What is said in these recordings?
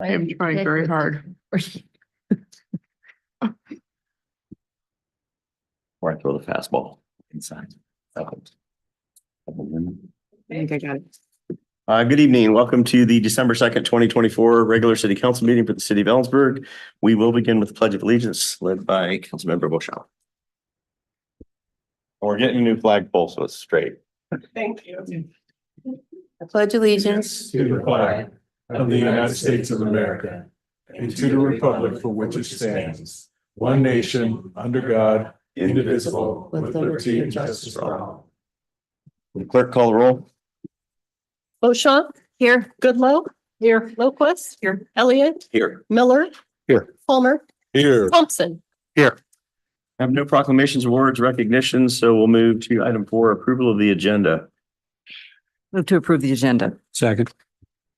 I am trying very hard. Or I throw the fastball inside. I think I got it. Good evening. Welcome to the December 2nd, 2024 regular city council meeting for the city of Ellensburg. We will begin with the Pledge of Allegiance led by Councilmember Beauchamp. We're getting a new flagpole, so it's straight. Thank you. I pledge allegiance to the flag of the United States of America and to the republic for which it stands, one nation, under God, indivisible, with liberty and justice for all. Will the clerk call the roll? Beauchamp. Here. Goodlow. Here. Lowquist. Here. Elliott. Here. Miller. Here. Palmer. Here. Thompson. I have no proclamations, awards, recognitions, so we'll move to item 4, approval of the agenda. Move to approve the agenda. Second.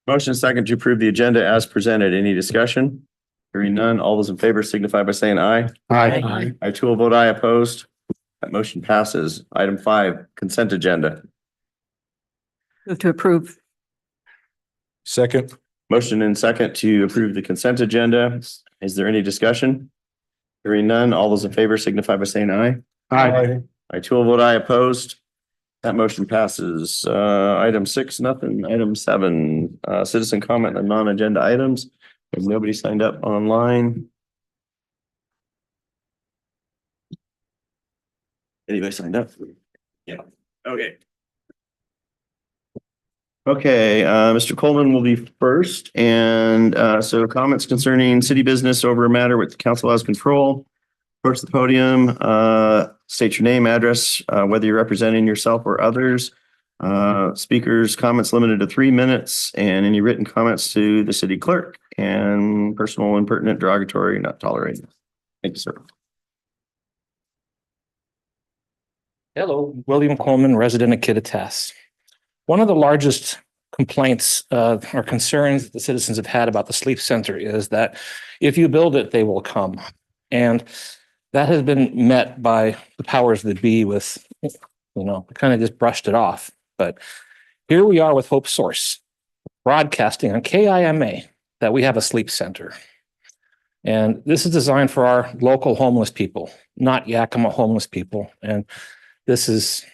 Motion second to approve the agenda as presented. Any discussion? Hearing none, all those in favor signify by saying aye. Aye. I too will vote aye. Opposed? That motion passes. Item 5, consent agenda. Move to approve. Second. Motion and second to approve the consent agenda. Is there any discussion? Hearing none, all those in favor signify by saying aye. Aye. I too will vote aye. Opposed? That motion passes. Item 6, nothing. Item 7, citizen comment on non-agenda items. If nobody signed up online. Anybody signed up? Yeah, okay. Okay, Mr. Coleman will be first, and so comments concerning city business over a matter with the council has control. Approach the podium, state your name, address, whether you're representing yourself or others. Speakers' comments limited to 3 minutes, and any written comments to the city clerk, and personal, impertinent, derogatory, not tolerated. Thank you, sir. Hello, William Coleman, resident of Kittitas. One of the largest complaints or concerns that the citizens have had about the sleep center is that if you build it, they will come. And that has been met by the powers that be with, kind of just brushed it off. But here we are with Hope Source, broadcasting on KIMA that we have a sleep center. And this is designed for our local homeless people, not Yakima homeless people. And this is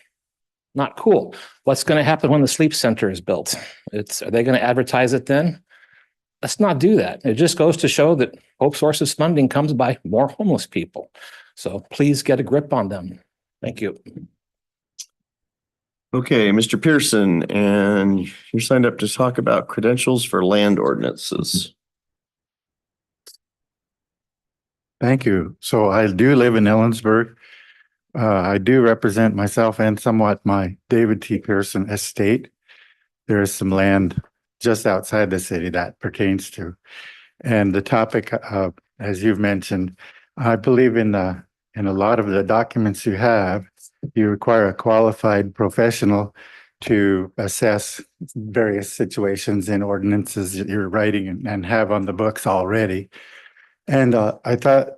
not cool. What's going to happen when the sleep center is built? Are they going to advertise it then? Let's not do that. It just goes to show that Hope Source's funding comes by more homeless people. So please get a grip on them. Thank you. Okay, Mr. Pearson, and you're signed up to talk about credentials for land ordinances. Thank you. So I do live in Ellensburg. I do represent myself and somewhat my David T. Pearson estate. There is some land just outside the city that pertains to. And the topic, as you've mentioned, I believe in a lot of the documents you have, you require a qualified professional to assess various situations in ordinances that you're writing and have on the books already. And I thought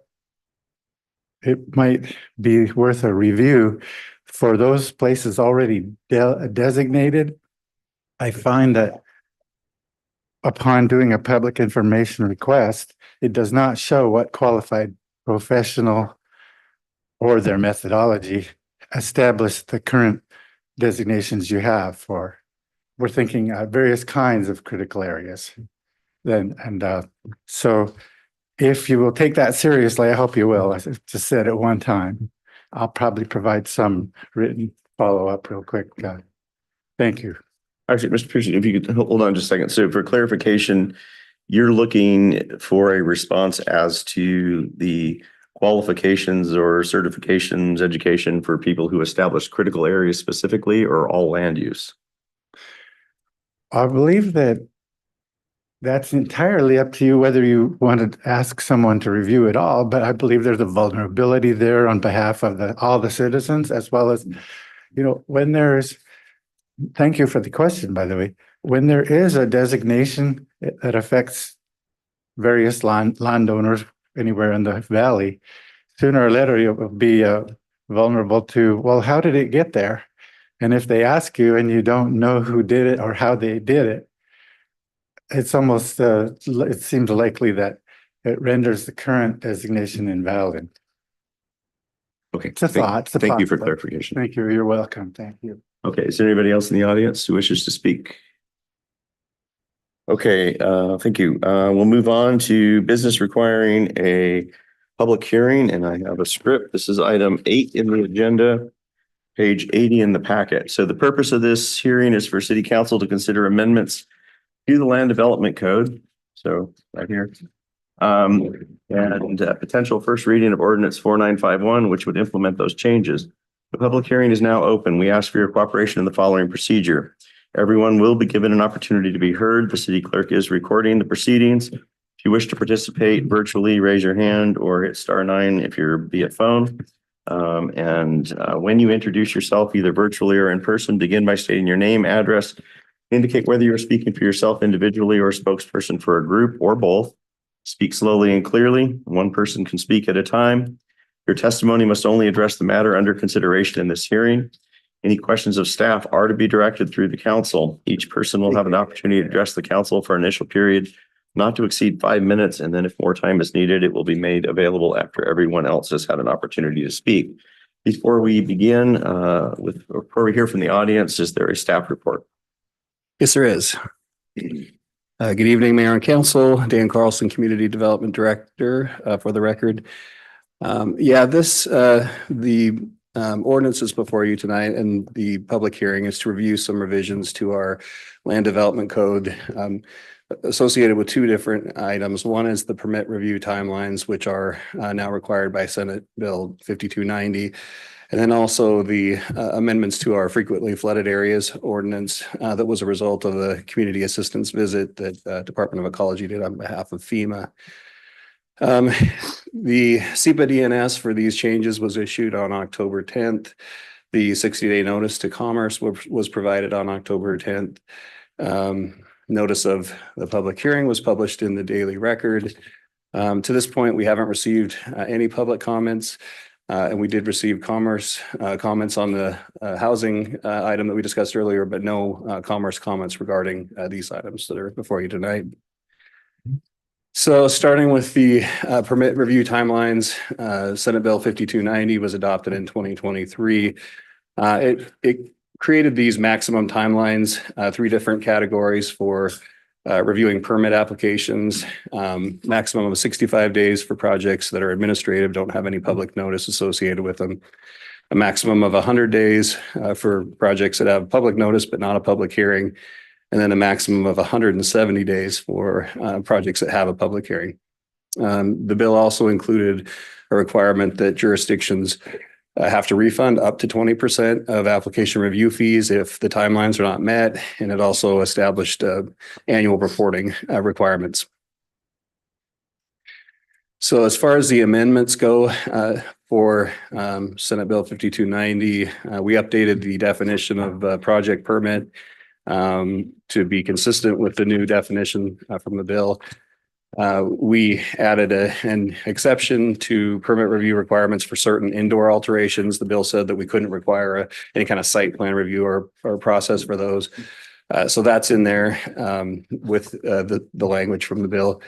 it might be worth a review for those places already designated. I find that upon doing a public information request, it does not show what qualified professional or their methodology established the current designations you have for. We're thinking various kinds of critical areas. So if you will take that seriously, I hope you will. I just said it one time. I'll probably provide some written follow-up real quick. Thank you. Actually, Mr. Pearson, if you could hold on just a second. So for clarification, you're looking for a response as to the qualifications or certifications, education for people who establish critical areas specifically, or all land use? I believe that that's entirely up to you whether you want to ask someone to review it all, but I believe there's a vulnerability there on behalf of all the citizens, as well as, when there's, thank you for the question, by the way, when there is a designation that affects various landowners anywhere in the valley, sooner or later you'll be vulnerable to, well, how did it get there? And if they ask you and you don't know who did it or how they did it, it's almost, it seems likely that it renders the current designation invalid. Okay. It's a thought. It's a Thank you for thought. clarification. Thank you. You're welcome. Thank you. Okay, is there anybody else in the audience who wishes to speak? Okay, thank you. We'll move on to business requiring a public hearing, and I have a script. This is item 8 in the agenda, page 80 in the packet. So the purpose of this hearing is for city council to consider amendments to the land development code. So right here. And potential first reading of ordinance 4951, which would implement those changes. The public hearing is now open. We ask for your cooperation in the following procedure. Everyone will be given an opportunity to be heard. The city clerk is recording the proceedings. If you wish to participate virtually, raise your hand or hit *9 if you're via phone. When you introduce yourself, either virtually or in person, begin by stating your name, address, indicate whether you're speaking for yourself individually or a spokesperson for a group or both. Speak slowly and clearly. One person can speak at a time. Your testimony must only address the matter under consideration in this hearing. Any questions of staff are to be directed through the council. Each person will have an opportunity to address the council for an initial period not to exceed 5 minutes, and then if more time is needed, it will be made available after everyone else has had an opportunity to speak. Before we begin, before we hear from the audience, is there a staff report? Yes, there is. Good evening, Mayor and Council. Dan Carlson, Community Development Director, for the record. The ordinance is before you tonight, and the public hearing is to review some revisions to our land development code associated with 2 different items. One is the permit review timelines, which are now required by Senate Bill 5290. And then also the amendments to our frequently flooded areas ordinance that was a result of the community assistance visit that Department of Ecology did on behalf of FEMA. The SEPA DNS for these changes was issued on October 10th. The 60-day notice to Commerce was provided on October 10th. Notice of the public hearing was published in the Daily Record. To this point, we haven't received any public comments. And we did receive Commerce comments on the housing item that we discussed earlier, but no Commerce comments regarding these items that are before you tonight. So starting with the permit review timelines, Senate Bill 5290 was adopted in 2023. It created these maximum timelines, 3 different categories for reviewing permit applications, maximum of 65 days for projects that are administrative, don't have any public notice associated with them, a maximum of 100 days for projects that have public notice but not a public hearing, and then a maximum of 170 days for projects that have a public hearing. The bill also included a requirement that jurisdictions have to refund up to 20% of application review fees if the timelines are not met, and it also established annual reporting requirements. So as far as the amendments go for Senate Bill 5290, we updated the definition of project permit to be consistent with the new definition from the bill. We added an exception to permit review requirements for certain indoor alterations. The bill said that we couldn't require any kind of site plan review or process for those. So that's in there with the language from the bill.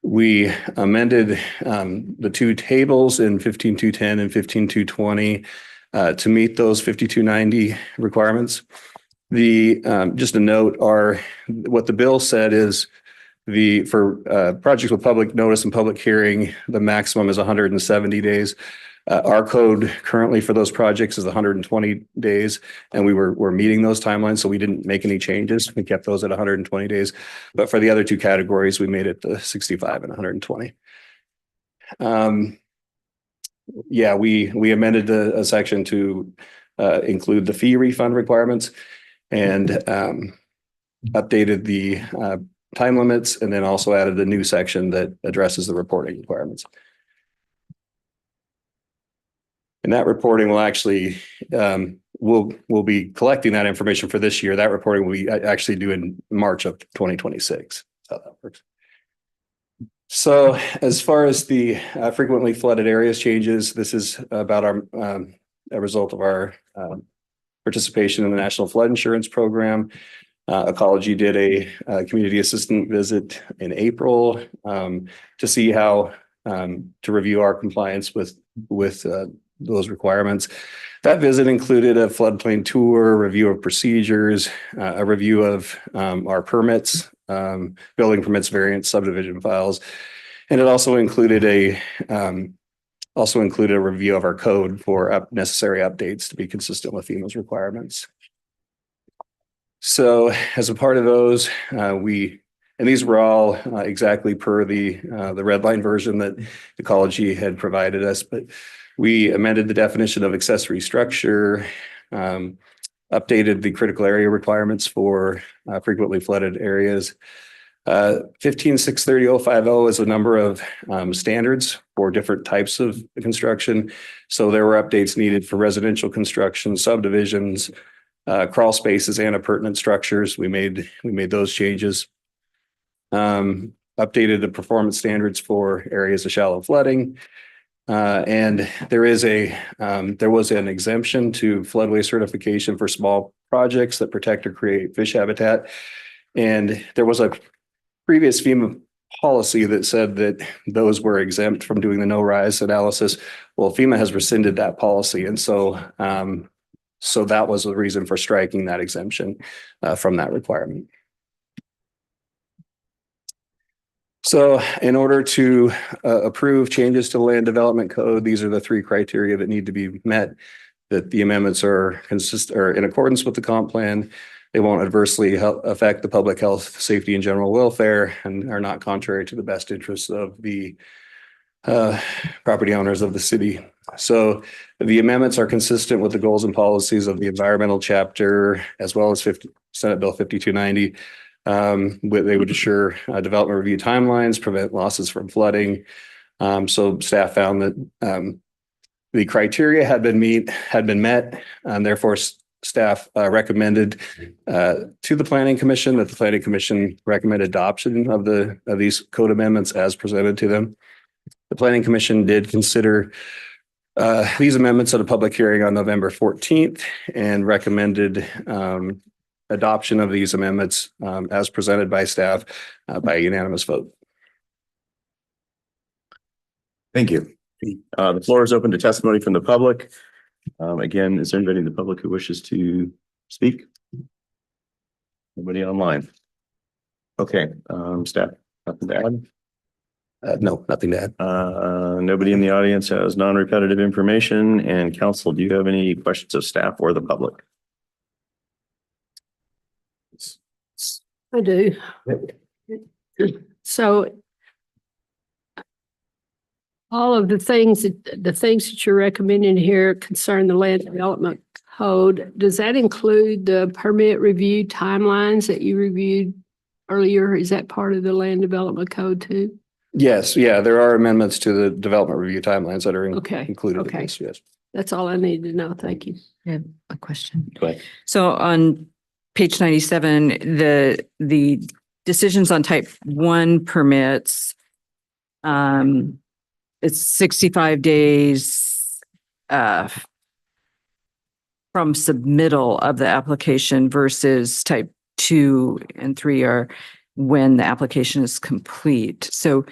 We amended the 2 tables in 15210 and 15220 to meet those 5290 requirements. Just a note, what the bill said is for projects with public notice and public hearing, the maximum is 170 days. Our code currently for those projects is 120 days, and we're meeting those timelines, so we didn't make any changes. We kept those at 120 days. But for the other 2 categories, we made it the 65 and 120. We amended a section to include the fee refund requirements and updated the time limits, and then also added a new section that addresses the reporting requirements. And that reporting will actually, we'll be collecting that information for this year. That reporting we actually do in March of 2026. That's how that works. So as far as the frequently flooded areas changes, this is about a result of our participation in the National Flood Insurance Program. Ecology did a community assistant visit in April to see how to review our compliance with those requirements. That visit included a floodplain tour, review of procedures, a review of our permits, building permits, variance, subdivision files, and it also included a review of our code for necessary updates to be consistent with FEMA's requirements. So as a part of those, and these were all exactly per the red line version that Ecology had provided us, but we amended the definition of accessory structure, updated the critical area requirements for frequently flooded areas. 15.630.050 is a number of standards for different types of construction. So there were updates needed for residential construction, subdivisions, crawl spaces, and appurtenant structures. We made those changes. Updated the performance standards for areas of shallow flooding. And there was an exemption to floodway certification for small projects that protect or create fish habitat. And there was a previous FEMA policy that said that those were exempt from doing the no-rise analysis. Well, FEMA has rescinded that policy. And so that was the reason for striking that exemption from that requirement. So in order to approve changes to the land development code, these are the three criteria that need to be met, that the amendments are in accordance with the comp plan. They won't adversely affect the public health, safety, and general welfare, and are not contrary to the best interests of the property owners of the city. So the amendments are consistent with the goals and policies of the environmental chapter, as well as Senate Bill 5290. They would assure development review timelines, prevent losses from flooding. So staff found that the criteria had been met, and therefore staff recommended to the Planning Commission that the Planning Commission recommend adoption of these code amendments as presented to them. The Planning Commission did consider these amendments at a public hearing on November 14th and recommended adoption of these amendments as presented by staff by a unanimous vote. Thank you. The floor is open to testimony from the public. Again, is there anybody in the public who wishes to speak? Anybody online? Okay, staff, nothing to add? No, nothing to add. Nobody in the audience has non-repetitive information. And council, do you have any questions of staff or the public? I do. So all of the things that you're recommending here concern the land development code. Does that include the permit review timelines that you reviewed earlier? Is that part of the land development code too? Yes, yeah, there are amendments to the development review timelines that are included in Okay. this, yes. That's all I needed to know. Thank you. I have a question. Go ahead. So on page 97, the decisions on type 1 permits, it's 65 days from submittal of the application versus type 2 and 3 are when the application is complete. So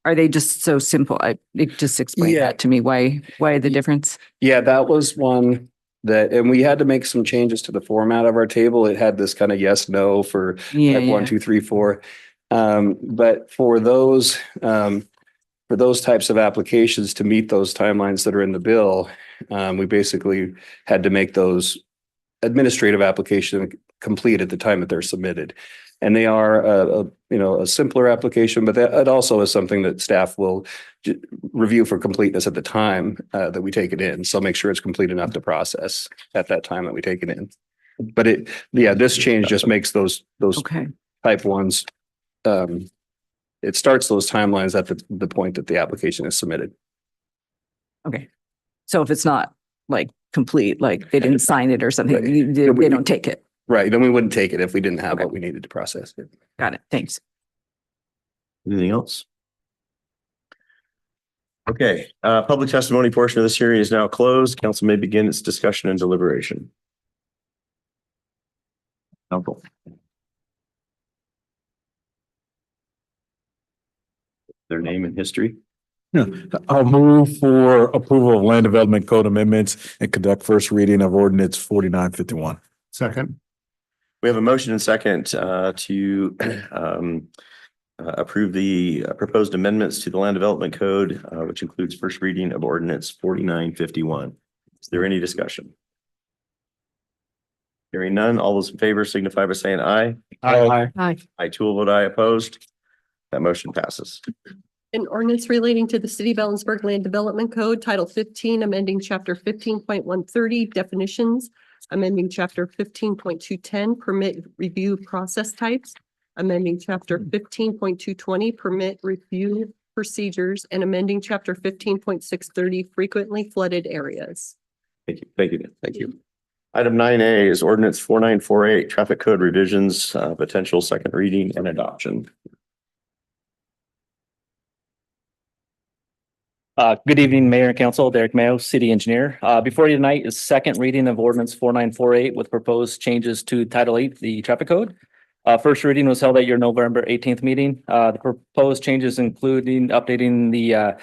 are they just so simple? Just explain Yeah. that to me. Why the difference? Yeah, that was one and we had to make some changes to the format of our table. It had this kind of yes, no for Yeah, type 1, 2, 3, 4. But for those types of applications to meet those timelines that are in the bill, we basically had to make those administrative application complete at the time that they're submitted. And they are a simpler application, but it also is something that staff will review for completeness at the time that we take it in. So make sure it's complete enough to process at that time that we take it in. But this change just makes those Okay. type 1s. It starts those timelines at the point that the application is submitted. Okay. So if it's not like complete, like they didn't sign it or something, Right. they don't take it. Right. Then we wouldn't take it if we didn't have Okay. what we needed to process it. Got it. Thanks. Anything else? Okay, public testimony portion of this hearing is now closed. Council may begin its discussion and deliberation. Council. Their name and history. I'll move for approval of land development code amendments and conduct first reading of ordinance 4951. Second. We have a motion and second to approve the proposed amendments to the land development code, which includes first reading of ordinance 4951. Is there any discussion? Hearing none, all those in favor signify by saying aye. Aye. Aye. I too will vote aye. Opposed? That motion passes. An ordinance relating to the City of Ellensburg Land Development Code, Title 15, amending Chapter 15.130 definitions, amending Chapter 15.210 permit review process types, amending Chapter 15.220 permit review procedures, and amending Chapter 15.630 frequently flooded areas. Thank you. Thank you. Thank you. Item 9A is ordinance 4948 traffic code revisions, potential second reading and adoption. Good evening, Mayor and Council. Derek Mayo, City Engineer. Before you tonight is second reading of ordinance 4948 with proposed changes to Title 8, the traffic code. First reading was held at your November 18th meeting. The proposed changes including updating the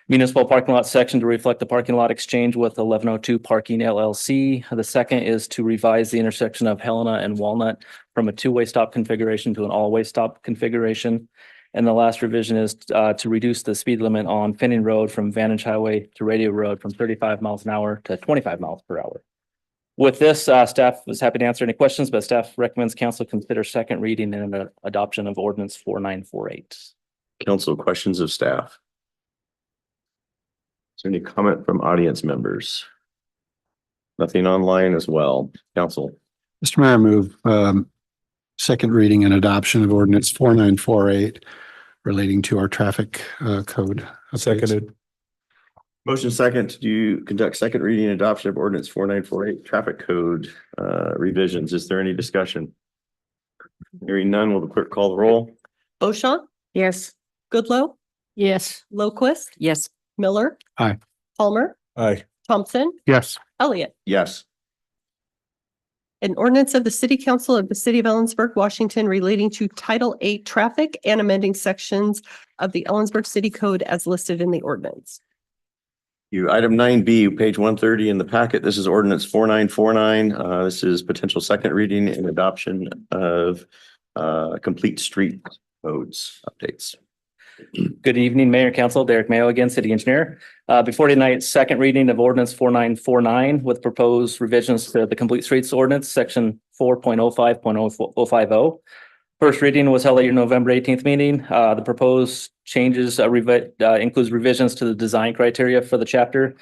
municipal parking lot section to reflect the parking lot exchange with 1102 Parking LLC. The second is to revise the intersection of Helena and Walnut from a two-way stop configuration to an all-way stop configuration. And the last revision is to reduce the speed limit on Finning Road from Vantage Highway to Radio Road from 35 miles an hour to 25 miles per hour. With this, staff was happy to answer any questions, but staff recommends council consider second reading and adoption of ordinance 4948. Council, questions of staff? Is there any comment from audience members? Nothing online as well. Council. Mr. Mayor, I move second reading and adoption of ordinance 4948 relating to our traffic code. updates. Seconded. Motion second to conduct second reading and adoption of ordinance 4948 traffic code revisions. Is there any discussion? Hearing none, will the clerk call the roll? Beauchamp, Yes. Goodloe, Yes. Lowquist, Yes. Miller. Aye. Palmer, Aye. Thompson, Yes. Elliott. Yes. An ordinance of the City Council of the City of Ellensburg, Washington relating to Title 8 traffic and amending sections of the Ellensburg City Code as listed in the ordinance. Item 9B, page 130 in the packet. This is ordinance 4949. This is potential second reading and adoption of complete street codes updates. Good evening, Mayor and Council. Derek Mayo again, City Engineer. Before tonight's second reading of ordinance 4949 with proposed revisions to the Complete Streets Ordinance, section 4.05.050. First reading was held at your November 18th meeting. The proposed changes includes revisions to the design criteria for the chapter.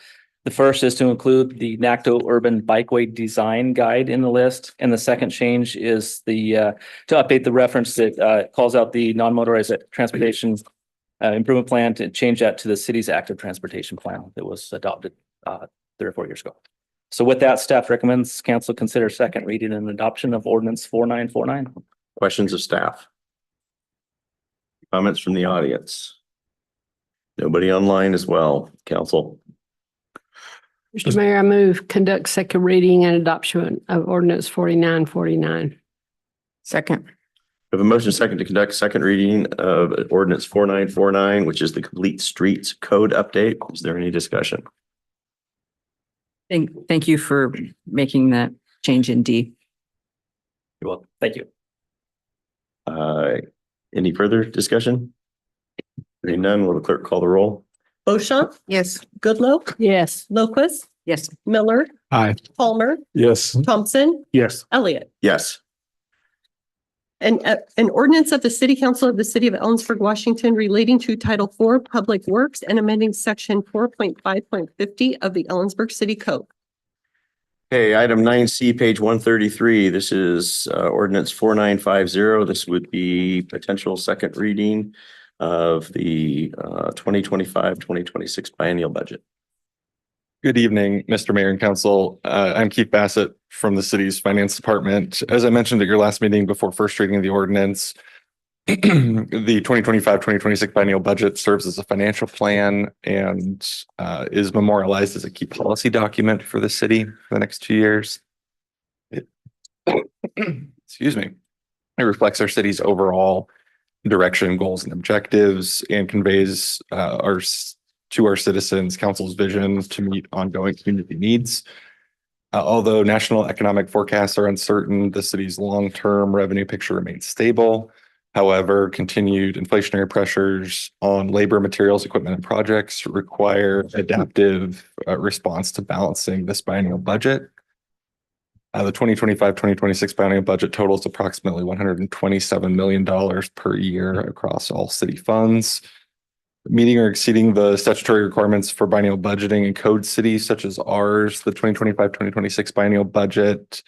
The first is to include the NACTO Urban Bikeway Design Guide in the list. And the second change is to update the reference that calls out the non-motorized transportation improvement plan to change that to the city's active transportation plan that was adopted 3 or 4 years ago. So with that, staff recommends council consider second reading and adoption of ordinance 4949. Questions of staff? Comments from the audience? Nobody online as well, council. Mr. Mayor, I move conduct second reading and adoption of ordinance 4949. Second. We have a motion second to conduct second reading of ordinance 4949, which is the Complete Streets Code update. Is there any discussion? Thank you for making that change in D. You're welcome. Thank you. Any further discussion? Hearing none, will the clerk call the roll? Beauchamp, Yes. Goodloe, Yes. Lowquist, Yes. Miller, Aye. Palmer, Yes. Thompson, Yes. Elliott. Yes. An ordinance of the City Council of the City of Ellensburg, Washington relating to Title 4 Public Works and amending section 4.5.50 of the Ellensburg City Code. Okay, item 9C, page 133. This is ordinance 4950. This would be potential second reading of the 2025-2026 biennial budget. Good evening, Mr. Mayor and Council. I'm Keith Bassett from the city's finance department. As I mentioned at your last meeting before first reading of the ordinance, the 2025-2026 biennial budget serves as a financial plan and is memorialized as a key policy document for the city for the next 2 years. It reflects our city's overall direction, goals, and objectives, and conveys to our citizens council's vision to meet ongoing community needs. Although national economic forecasts are uncertain, the city's long-term revenue picture remains stable. However, continued inflationary pressures on labor, materials, equipment, and projects require adaptive response to balancing this biennial budget. The 2025-2026 biennial budget totals approximately $127 million per year across all city funds. Meeting or exceeding the statutory requirements for biennial budgeting in code cities such as ours, the 2025-2026 biennial budget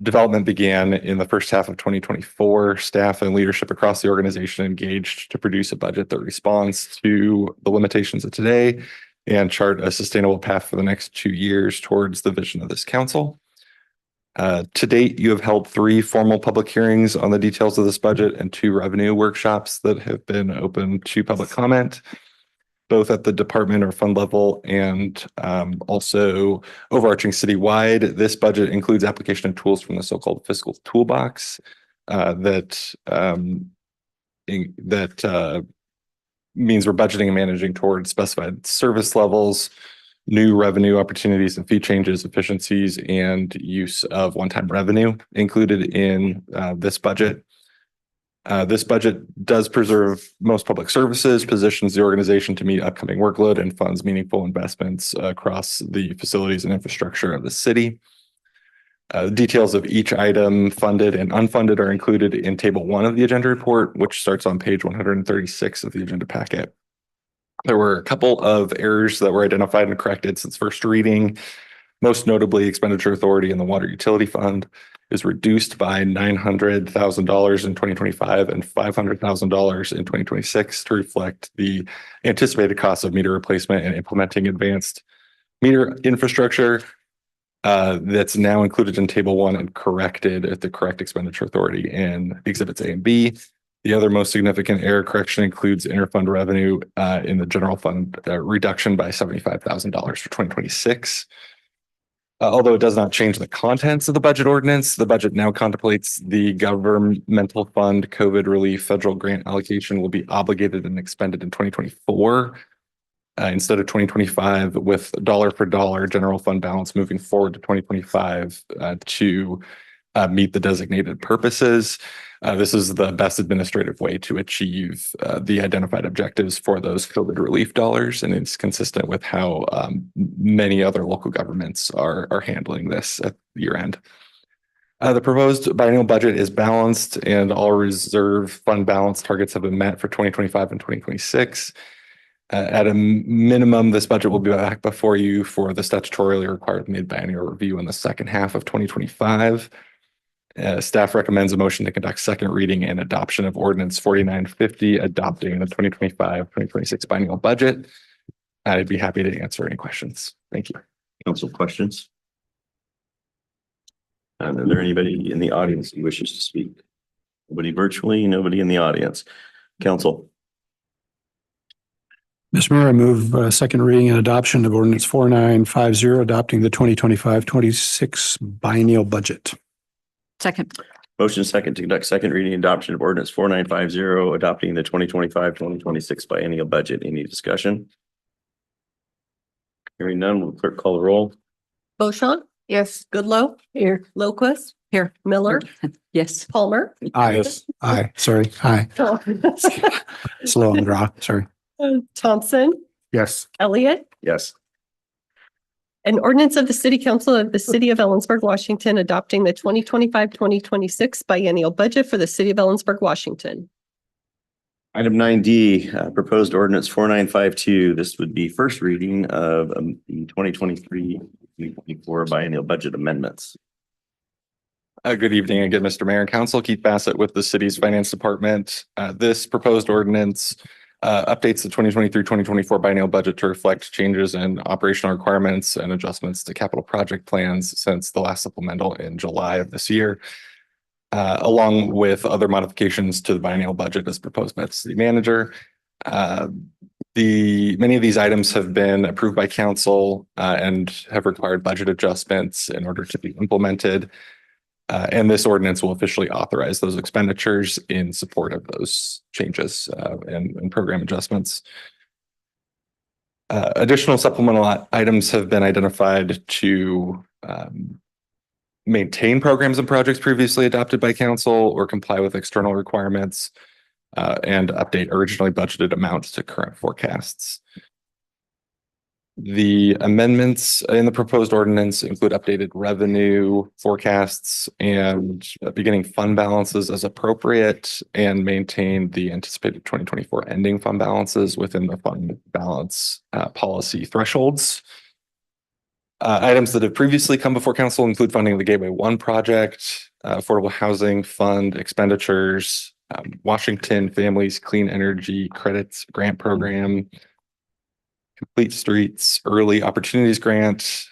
development began in the first half of 2024. Staff and leadership across the organization engaged to produce a budget that responds to the limitations of today and chart a sustainable path for the next 2 years towards the vision of this council. To date, you have held 3 formal public hearings on the details of this budget and 2 revenue workshops that have been open to public comment, both at the department or fund level and also overarching citywide. This budget includes application of tools from the so-called fiscal toolbox that means we're budgeting and managing towards specified service levels, new revenue opportunities and fee changes, efficiencies, and use of one-time revenue included in this budget. This budget does preserve most public services, positions the organization to meet upcoming workload, and funds meaningful investments across the facilities and infrastructure of the city. Details of each item, funded and unfunded, are included in Table 1 of the agenda report, which starts on page 136 of the agenda packet. There were a couple of errors that were identified and corrected since first reading. Most notably, expenditure authority in the water utility fund is reduced by $900,000 in 2025 and $500,000 in 2026 to reflect the anticipated cost of meter replacement and implementing advanced meter infrastructure. That's now included in Table 1 and corrected at the correct expenditure authority in Exhibits A and B. The other most significant error correction includes interfund revenue in the general fund reduction by $75,000 for 2026. Although it does not change the contents of the budget ordinance, the budget now contemplates the governmental fund COVID relief federal grant allocation will be obligated and expended in 2024 instead of 2025, with dollar for dollar general fund balance moving forward to 2025 to meet the designated purposes. This is the best administrative way to achieve the identified objectives for those COVID relief dollars, and it's consistent with how many other local governments are handling this at year end. The proposed biennial budget is balanced, and all reserve fund balance targets have been met for 2025 and 2026. At a minimum, this budget will be back before you for the statutorily required mid-biennial review in the second half of 2025. Staff recommends a motion to conduct second reading and adoption of Ordinance 4950, adopting the 2025-2026 biennial budget. I'd be happy to answer any questions. Thank you. Council questions? And is there anybody in the audience who wishes to speak? Nobody virtually, nobody in the audience. Council? Mr. Mayor, I move second reading and adoption of ordinance 4950, adopting the 2025-26 biennial budget. Second. Motion second to conduct second reading and adoption of ordinance 4950, adopting the 2025-2026 biennial budget. Any discussion? Hearing none, will clerk call the roll? Beauchamp, Yes. Goodloe, Here. Lowquist, Here. Miller, Yes. Palmer. Aye. Aye. Sorry. Aye. Slow on the draw. Sorry. Thompson, Yes. Elliott. Yes. An ordinance of the City Council of the City of Ellensburg, Washington, adopting the 2025-2026 biennial budget for the City of Ellensburg, Washington. Item 9D, proposed ordinance 4952. This would be first reading of the 2023-2024 biennial budget amendments. Good evening again, Mr. Mayor and Council. Keith Bassett with the city's finance department. This proposed ordinance updates the 2023-2024 biennial budget to reflect changes in operational requirements and adjustments to capital project plans since the last supplemental in July of this year, along with other modifications to the biennial budget as proposed by the city manager. Many of these items have been approved by council and have required budget adjustments in order to be implemented. And this ordinance will officially authorize those expenditures in support of those changes and program adjustments. Additional supplemental items have been identified to maintain programs and projects previously adopted by council or comply with external requirements and update originally budgeted amounts to current forecasts. The amendments in the proposed ordinance include updated revenue forecasts and beginning fund balances as appropriate, and maintain the anticipated 2024 ending fund balances within the fund balance policy thresholds. Items that have previously come before council include funding the Gateway 1 project, affordable housing fund expenditures, Washington Families Clean Energy Credits Grant Program, Complete Streets Early Opportunities Grant,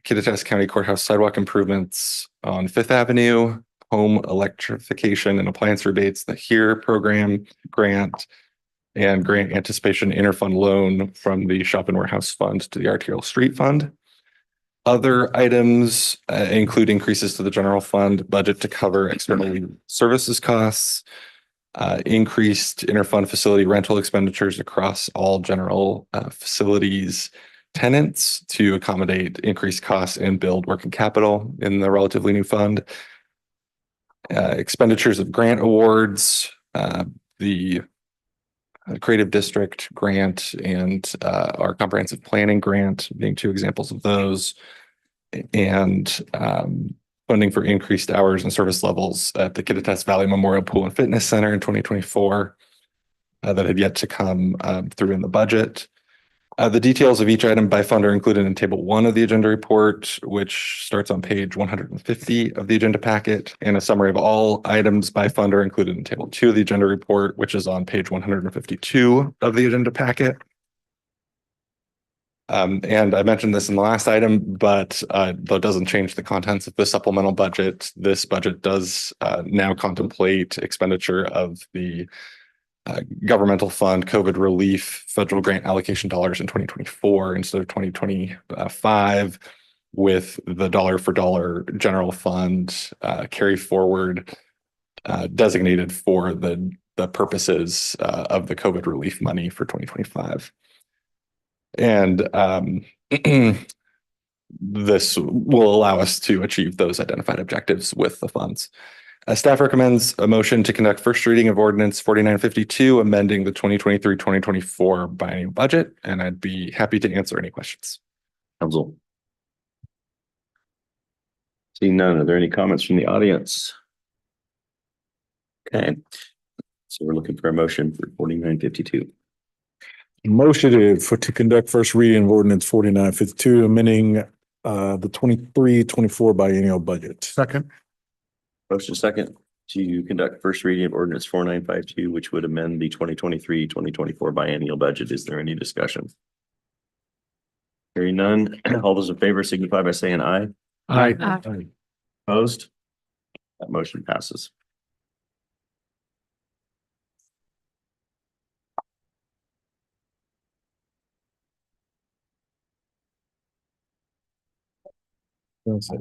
Kittitas County Courthouse sidewalk improvements on Fifth Avenue, home electrification and appliance rebates, the HERE program grant, and grant anticipation interfund loan from the Shop and Warehouse Fund to the Arterial Street Fund. Other items include increases to the general fund budget to cover external services costs, increased interfund facility rental expenditures across all general facilities tenants to accommodate increased costs and build working capital in the relatively new fund, expenditures of grant awards, the Creative District grant and our comprehensive planning grant being two examples of those, and funding for increased hours and service levels at the Kittitas Valley Memorial Pool and Fitness Center in 2024 that have yet to come through in the budget. The details of each item by fund are included in table 1 of the agenda report, which starts on page 150 of the agenda packet, and a summary of all items by fund are included in table 2 of the agenda report, which is on page 152 of the agenda packet. And I mentioned this in the last item, but that doesn't change the contents of the supplemental budget. This budget does now contemplate expenditure of the governmental fund COVID relief federal grant allocation dollars in 2024 instead of 2025, with the dollar for dollar general fund carry forward designated for the purposes of the COVID relief money for 2025. And this will allow us to achieve those identified objectives with the funds. Staff recommends a motion to conduct first reading of ordinance 4952, amending the 2023-2024 biennial budget, and I'd be happy to answer any questions. Council. Seeing none, are there any comments from the audience? Okay, so we're looking for a motion for 4952. Motion to conduct first reading of ordinance 4952, amending the 23-24 biennial budget. Second. Motion second to conduct first reading of ordinance 4952, which would amend the 2023-2024 biennial budget. Is there any discussion? Hearing none, all those in favor signify by saying aye. Aye. Opposed? That motion passes.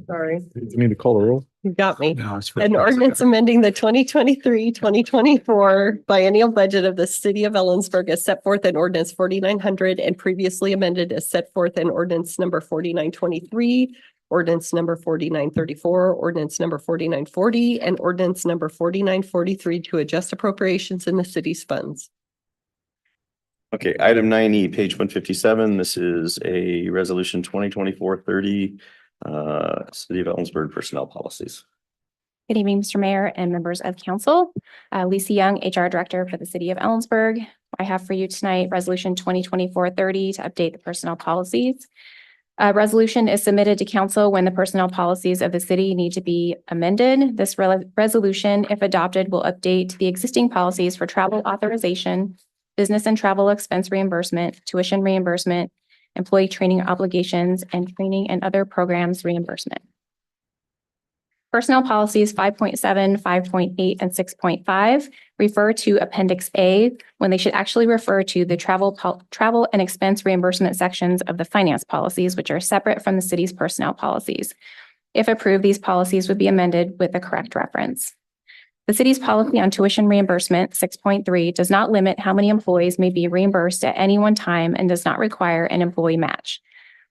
Sorry, You need to call the roll? you got me. No, it's An ordinance amending the 2023-2024 biennial budget of the city of Ellensburg as set forth in ordinance 4900 and previously amended as set forth in ordinance number 4923, ordinance number 4934, ordinance number 4940, and ordinance number 4943 to adjust appropriations in the city's funds. Okay, item 9E, page 157. This is a resolution 2024-30, City of Ellensburg personnel policies. Good evening, Mr. Mayor and members of council. Lisa Young, HR Director for the City of Ellensburg. I have for you tonight Resolution 2024-30 to update the personnel policies. A resolution is submitted to council when the personnel policies of the city need to be amended. This resolution, if adopted, will update the existing policies for travel authorization, business and travel expense reimbursement, tuition reimbursement, employee training obligations, and training and other programs reimbursement. Personnel policies 5.7, 5.8, and 6.5 refer to Appendix A when they should actually refer to the travel and expense reimbursement sections of the finance policies, which are separate from the city's personnel policies. If approved, these policies would be amended with the correct reference. The city's policy on tuition reimbursement, 6.3, does not limit how many employees may be reimbursed at any one time and does not require an employee match.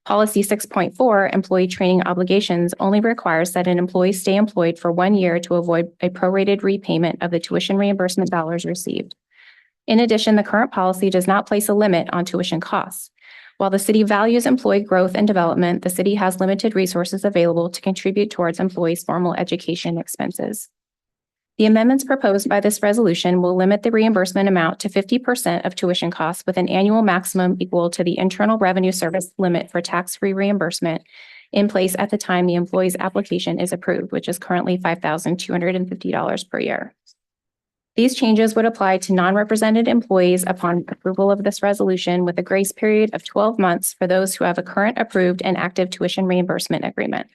Policy 6.4, employee training obligations, only requires that an employee stay employed for 1 year to avoid a prorated repayment of the tuition reimbursement dollars received. In addition, the current policy does not place a limit on tuition costs. While the city values employee growth and development, the city has limited resources available to contribute towards employees' formal education expenses. The amendments proposed by this resolution will limit the reimbursement amount to 50% of tuition costs with an annual maximum equal to the Internal Revenue Service limit for tax-free reimbursement in place at the time the employee's application is approved, which is currently $5,250 per year. These changes would apply to non-represented employees upon approval of this resolution with a grace period of 12 months for those who have a current approved and active tuition reimbursement agreement.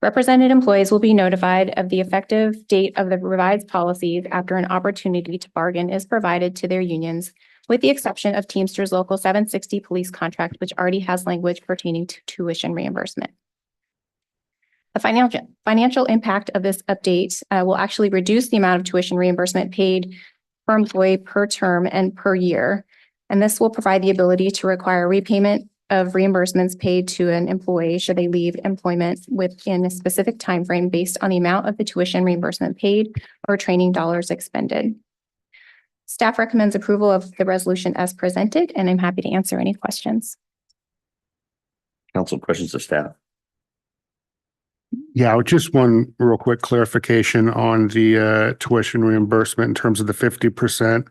Represented employees will be notified of the effective date of the revised policies after an opportunity to bargain is provided to their unions, with the exception of Teamsters Local 760 police contract, which already has language pertaining to tuition reimbursement. The financial impact of this update will actually reduce the amount of tuition reimbursement paid per employee per term and per year. And this will provide the ability to require repayment of reimbursements paid to an employee should they leave employment within a specific timeframe based on the amount of the tuition reimbursement paid or training dollars expended. Staff recommends approval of the resolution as presented, and I'm happy to answer any questions. Council, questions of staff? Yeah, just one real quick clarification on the tuition reimbursement in terms of the 50%. And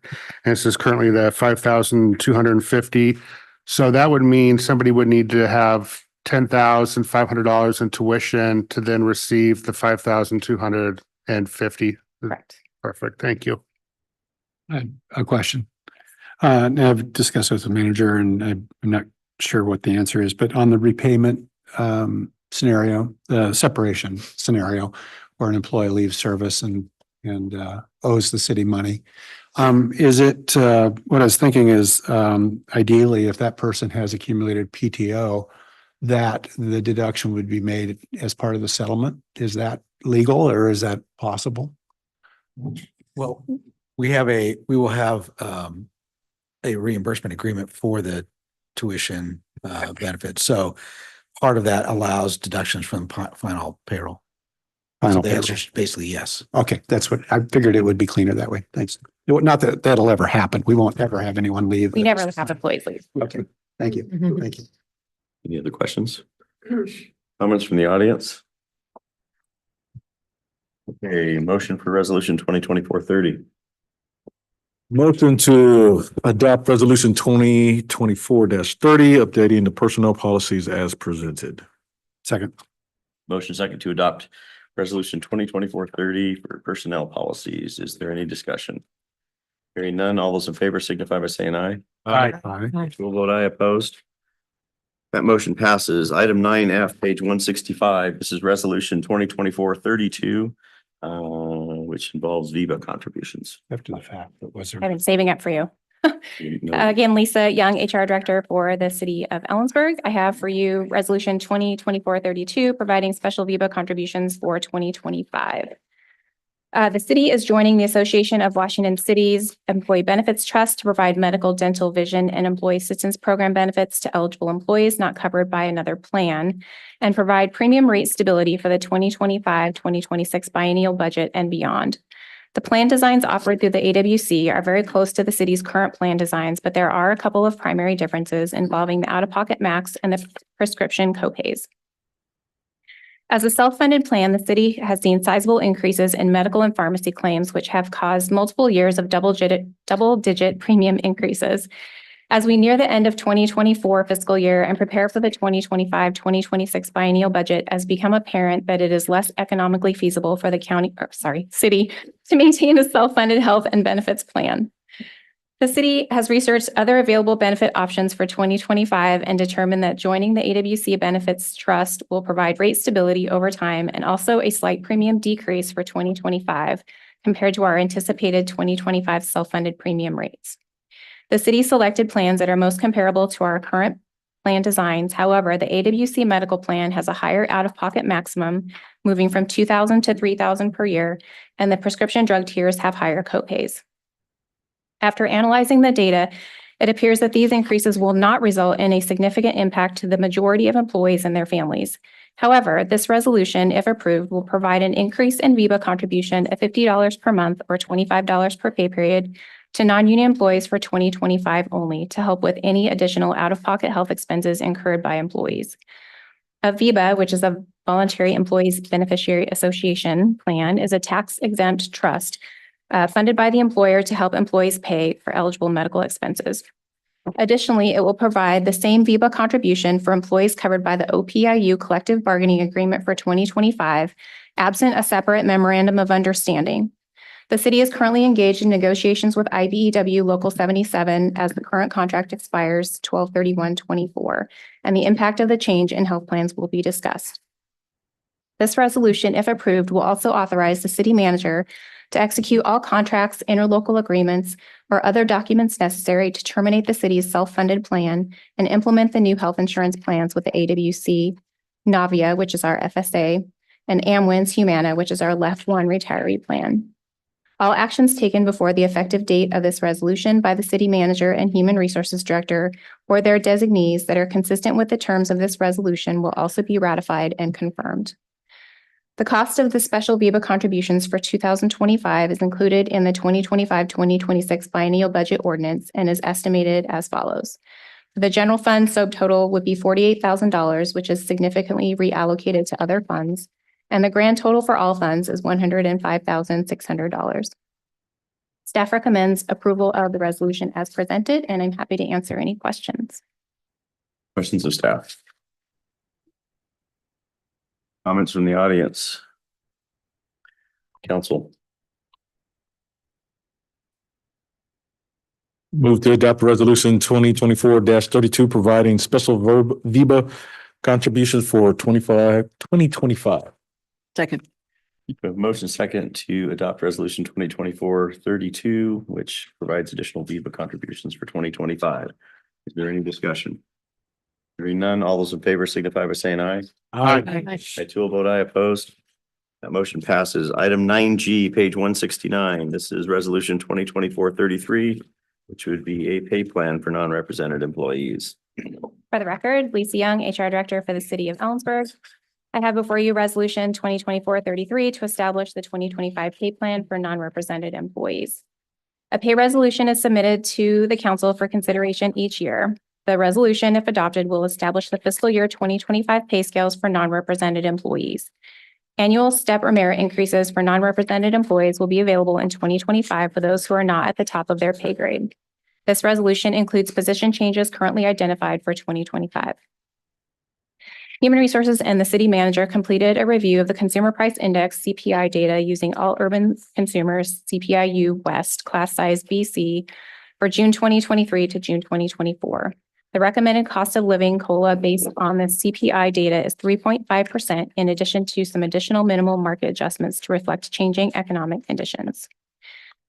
this is currently the 5,250. So that would mean somebody would need to have $10,500 in tuition to then receive the 5,250. Correct. Perfect. Thank you. A question. And I've discussed with the manager and I'm not sure what the answer is, but on the repayment scenario, the separation scenario where an employee leaves service and owes the city money. Is it, what I was thinking is, ideally, if that person has accumulated PTO, that the deduction would be made as part of the settlement. Is that legal or is that possible? Well, we will have a reimbursement agreement for the tuition benefit. So part of that allows deductions from final payroll. So the answer is basically yes. Okay, that's what I figured. It would be cleaner that way. Thanks. Not that that'll ever happen. We won't ever have anyone leave. We never have employees leave. Okay, thank you. Thank you. Any other questions? Comments from the audience? Okay, motion for resolution 2024-30. Motion to adopt resolution 2024-30, updating the personnel policies as presented. Second. Motion second to adopt resolution 2024-30 for personnel policies. Is there any discussion? Hearing none, all those in favor signify by saying aye. Aye. We'll vote aye. Opposed? That motion passes. Item 9F, page 165. This is resolution 2024-32, which involves VIVA contributions. After the fact, that was there. I've been saving up for you. Again, Lisa Young, HR Director for the City of Ellensburg. I have for you Resolution 2024-32, providing special VIVA contributions for 2025. The city is joining the Association of Washington Cities Employee Benefits Trust to provide medical, dental, vision, and employee assistance program benefits to eligible employees not covered by another plan, and provide premium rate stability for the 2025-2026 biennial budget and beyond. The plan designs offered through the AWC are very close to the city's current plan designs, but there are a couple of primary differences involving the out-of-pocket max and the prescription copays. As a self-funded plan, the city has seen sizable increases in medical and pharmacy claims, which have caused multiple years of double-digit premium increases. As we near the end of 2024 fiscal year and prepare for the 2025-2026 biennial budget, has become apparent that it is less economically feasible for the city to maintain a self-funded health and benefits plan. The city has researched other available benefit options for 2025 and determined that joining the AWC Benefits Trust will provide rate stability over time and also a slight premium decrease for 2025 compared to our anticipated 2025 self-funded premium rates. The city selected plans that are most comparable to our current plan designs. However, the AWC medical plan has a higher out-of-pocket maximum, moving from $2,000 to $3,000 per year, and the prescription drug tiers have higher copays. After analyzing the data, it appears that these increases will not result in a significant impact to the majority of employees and their families. However, this resolution, if approved, will provide an increase in VEBA contribution of $50 per month or $25 per pay period to non-union employees for 2025 only to help with any additional out-of-pocket health expenses incurred by employees. A VEBA, which is a Voluntary Employees Beneficiary Association plan, is a tax-exempt trust funded by the employer to help employees pay for eligible medical expenses. Additionally, it will provide the same VEBA contribution for employees covered by the OPIU collective bargaining agreement for 2025, absent a separate memorandum of understanding. The city is currently engaged in negotiations with IBEW Local 77 as the current contract expires 12/31/24, and the impact of the change in health plans will be discussed. This resolution, if approved, will also authorize the city manager to execute all contracts, interlocal agreements, or other documents necessary to terminate the city's self-funded plan and implement the new health insurance plans with the AWC, Navia, which is our FSA, and Amwins Humana, which is our Left One retiree plan. All actions taken before the effective date of this resolution by the city manager and human resources director or their designees that are consistent with the terms of this resolution will also be ratified and confirmed. The cost of the special VEBA contributions for 2025 is included in the 2025-2026 biennial budget ordinance and is estimated as follows. The general fund subtotal would be $48,000, which is significantly reallocated to other funds, and the grand total for all funds is $105,600. Staff recommends approval of the resolution as presented, and I'm happy to answer any questions. Questions of staff? Comments from the audience? Council? Move to adopt resolution 2024-32, providing special VEBA contributions for 2025. Second. We have a motion second to adopt resolution 2024-32, which provides additional VEBA contributions for 2025. Is there any discussion? Hearing none, all those in favor signify by saying aye. Aye. I too will vote aye. Opposed? That motion passes. Item 9G, page 169. This is resolution 2024-33, which would be a pay plan for non-represented employees. For the record, Lisa Young, HR Director for the City of Ellensburg. I have before you resolution 2024-33 to establish the 2025 pay plan for non-represented employees. A pay resolution is submitted to the council for consideration each year. The resolution, if adopted, will establish the fiscal year 2025 pay scales for non-represented employees. Annual step or merit increases for non-represented employees will be available in 2025 for those who are not at the top of their pay grade. This resolution includes position changes currently identified for 2025. Human Resources and the city manager completed a review of the Consumer Price Index CPI data using all urban consumers CPI-U West class size BC for June 2023 to June 2024. The recommended cost of living COLA based on the CPI data is 3.5%, in addition to some additional minimal market adjustments to reflect changing economic conditions.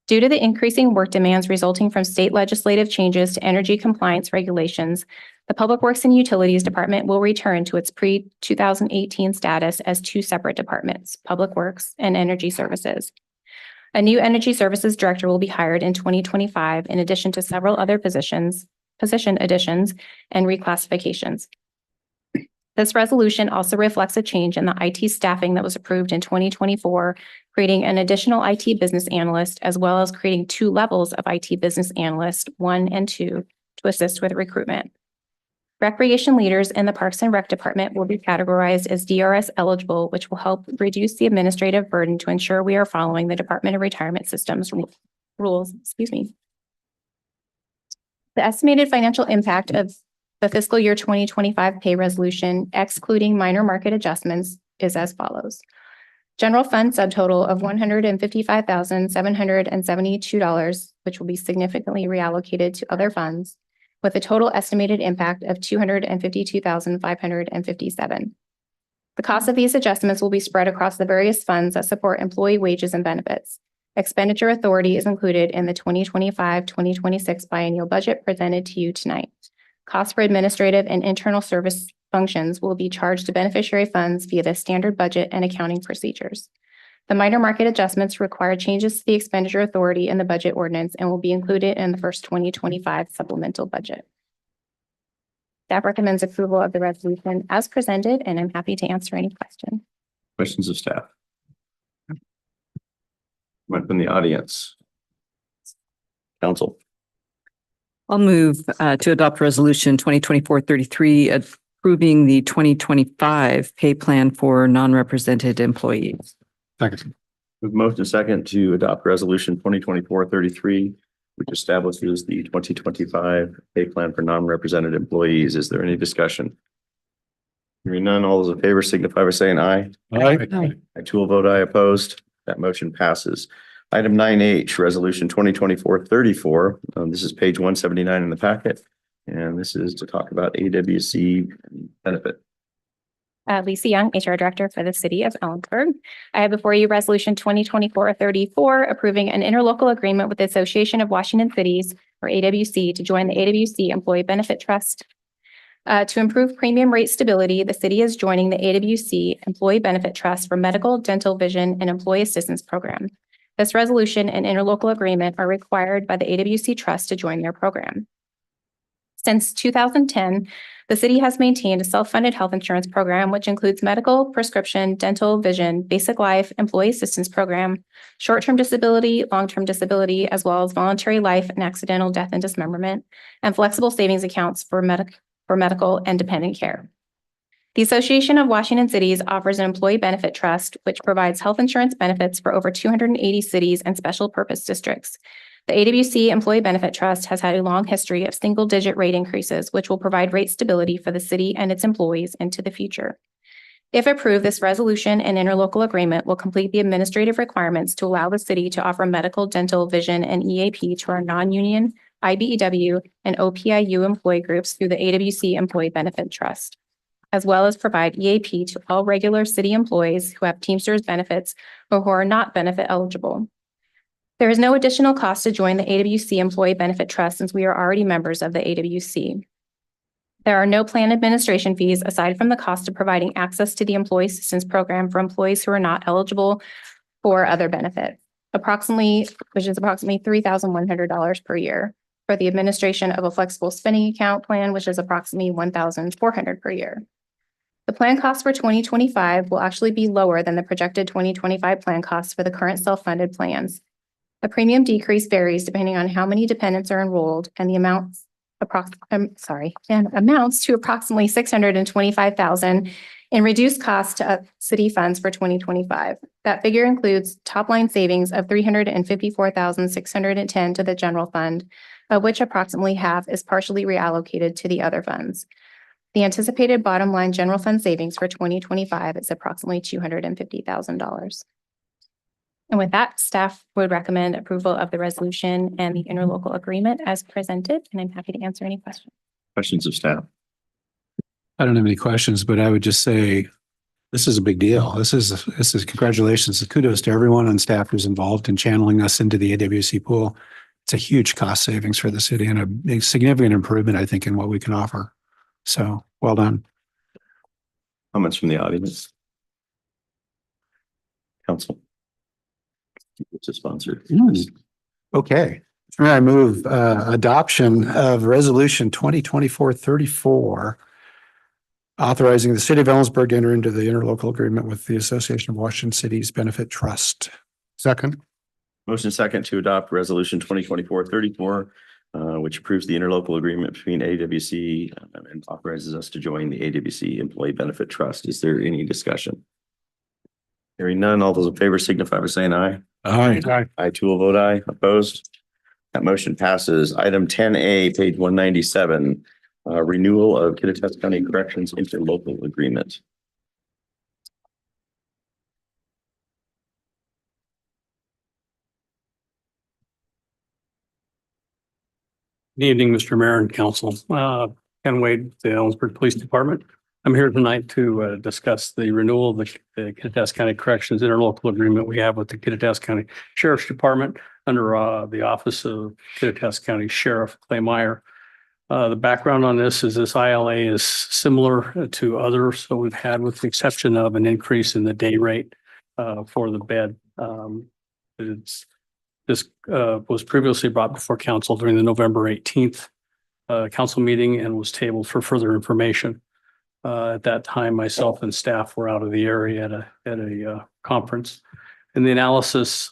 Due to the increasing work demands resulting from state legislative changes to energy compliance regulations, the Public Works and Utilities Department will return to its pre-2018 status as two separate departments, Public Works and Energy Services. A new Energy Services Director will be hired in 2025, in addition to several other position additions and reclassifications. This resolution also reflects a change in the IT staffing that was approved in 2024, creating an additional IT business analyst, as well as creating two levels of IT business analyst, 1 and 2, to assist with recruitment. Recreation leaders in the Parks and Rec Department will be categorized as DRS eligible, which will help reduce the administrative burden to ensure we are following the Department of Retirement Systems rules. The estimated financial impact of the fiscal year 2025 pay resolution, excluding minor market adjustments, is as follows. General fund subtotal of $155,772 which will be significantly reallocated to other funds with a total estimated impact of $252,557. The cost of these adjustments will be spread across the various funds that support employee wages and benefits. Expenditure authority is included in the 2025-2026 biennial budget presented to you tonight. Costs for administrative and internal service functions will be charged to beneficiary funds via the standard budget and accounting procedures. The minor market adjustments require changes to the expenditure authority in the budget ordinance and will be included in the first 2025 supplemental budget. Staff recommends approval of the resolution as presented, and I'm happy to answer any questions. Questions of staff? Went from the audience. Council. I'll move to adopt resolution 2024-33, approving the 2025 pay plan for non-represented employees. Second. With motion and second to adopt resolution 2024-33, which establishes the 2025 pay plan for non-represented employees. Is there any discussion? Hearing none, all those in favor signify by saying aye. Aye. I too will vote aye. Opposed. That motion passes. Item 9H, resolution 2024-34. This is page 179 in the packet. And this is to talk about AWC benefit. Lisa Young, HR Director for the City of Ellensburg. I have before you Resolution 2024-34, approving an interlocal agreement with the Association of Washington Cities, or AWC, to join the AWC Employee Benefit Trust. To improve premium rate stability, the city is joining the AWC Employee Benefit Trust for Medical, Dental, Vision, and Employee Assistance Program. This resolution and interlocal agreement are required by the AWC Trust to join their program. Since 2010, the city has maintained a self-funded health insurance program, which includes medical, prescription, dental, vision, basic life, employee assistance program, short-term disability, long-term disability, as well as voluntary life and accidental death and dismemberment, and flexible savings accounts for medical and dependent care. The Association of Washington Cities offers an employee benefit trust, which provides health insurance benefits for over 280 cities and special purpose districts. The AWC Employee Benefit Trust has had a long history of single-digit rate increases, which will provide rate stability for the city and its employees into the future. If approved, this resolution and interlocal agreement will complete the administrative requirements to allow the city to offer medical, dental, vision, and EAP to our non-union, IBEW, and OPIU employee groups through the AWC Employee Benefit Trust, as well as provide EAP to all regular city employees who have Teamsters benefits or who are not benefit eligible. There is no additional cost to join the AWC Employee Benefit Trust since we are already members of the AWC. There are no plan administration fees aside from the cost of providing access to the Employee Assistance Program for employees who are not eligible for other benefits, which is approximately $3,100 per year, for the administration of a flexible spending account plan, which is approximately $1,400 per year. The plan cost for 2025 will actually be lower than the projected 2025 plan costs for the current self-funded plans. The premium decrease varies depending on how many dependents are enrolled, and the amounts to approximately $625,000 in reduced costs to city funds for 2025. That figure includes top-line savings of $354,610 to the general fund, of which approximately half is partially reallocated to the other funds. The anticipated bottom line general fund savings for 2025 is approximately $250,000. And with that, staff would recommend approval of the resolution and the interlocal agreement as presented, and I'm happy to answer any questions. Questions of staff? I don't have any questions, but I would just say this is a big deal. This is congratulations. Kudos to everyone on staff who's involved in channeling us into the AWC pool. It's a huge cost savings for the city and a significant improvement, I think, in what we can offer. So well done. Comments from the audience? Council. It's a sponsor. Okay. I move adoption of resolution 2024-34, authorizing the city of Ellensburg to enter into the interlocal agreement with the Association of Washington Cities Benefit Trust. Second. Motion second to adopt resolution 2024-34, which approves the interlocal agreement between AWC and authorizes us to join the AWC Employee Benefit Trust. Is there any discussion? Hearing none, all those in favor signify by saying aye. Aye. I too will vote aye. Opposed? That motion passes. Item 10A, page 197, renewal of Kittitas County Corrections interlocal agreement. Good evening, Mr. Mayor and Council. Ken Wade, the Ellensburg Police Department. I'm here tonight to discuss the renewal of the Kittitas County Corrections interlocal agreement we have with the Kittitas County Sheriff's Department under the Office of Kittitas County Sheriff Clay Meyer. The background on this is this ILA is similar to others that we've had, with the exception of an increase in the day rate for the bed. This was previously brought before council during the November 18th council meeting and was tabled for further information. At that time, myself and staff were out of the area at a conference. And the analysis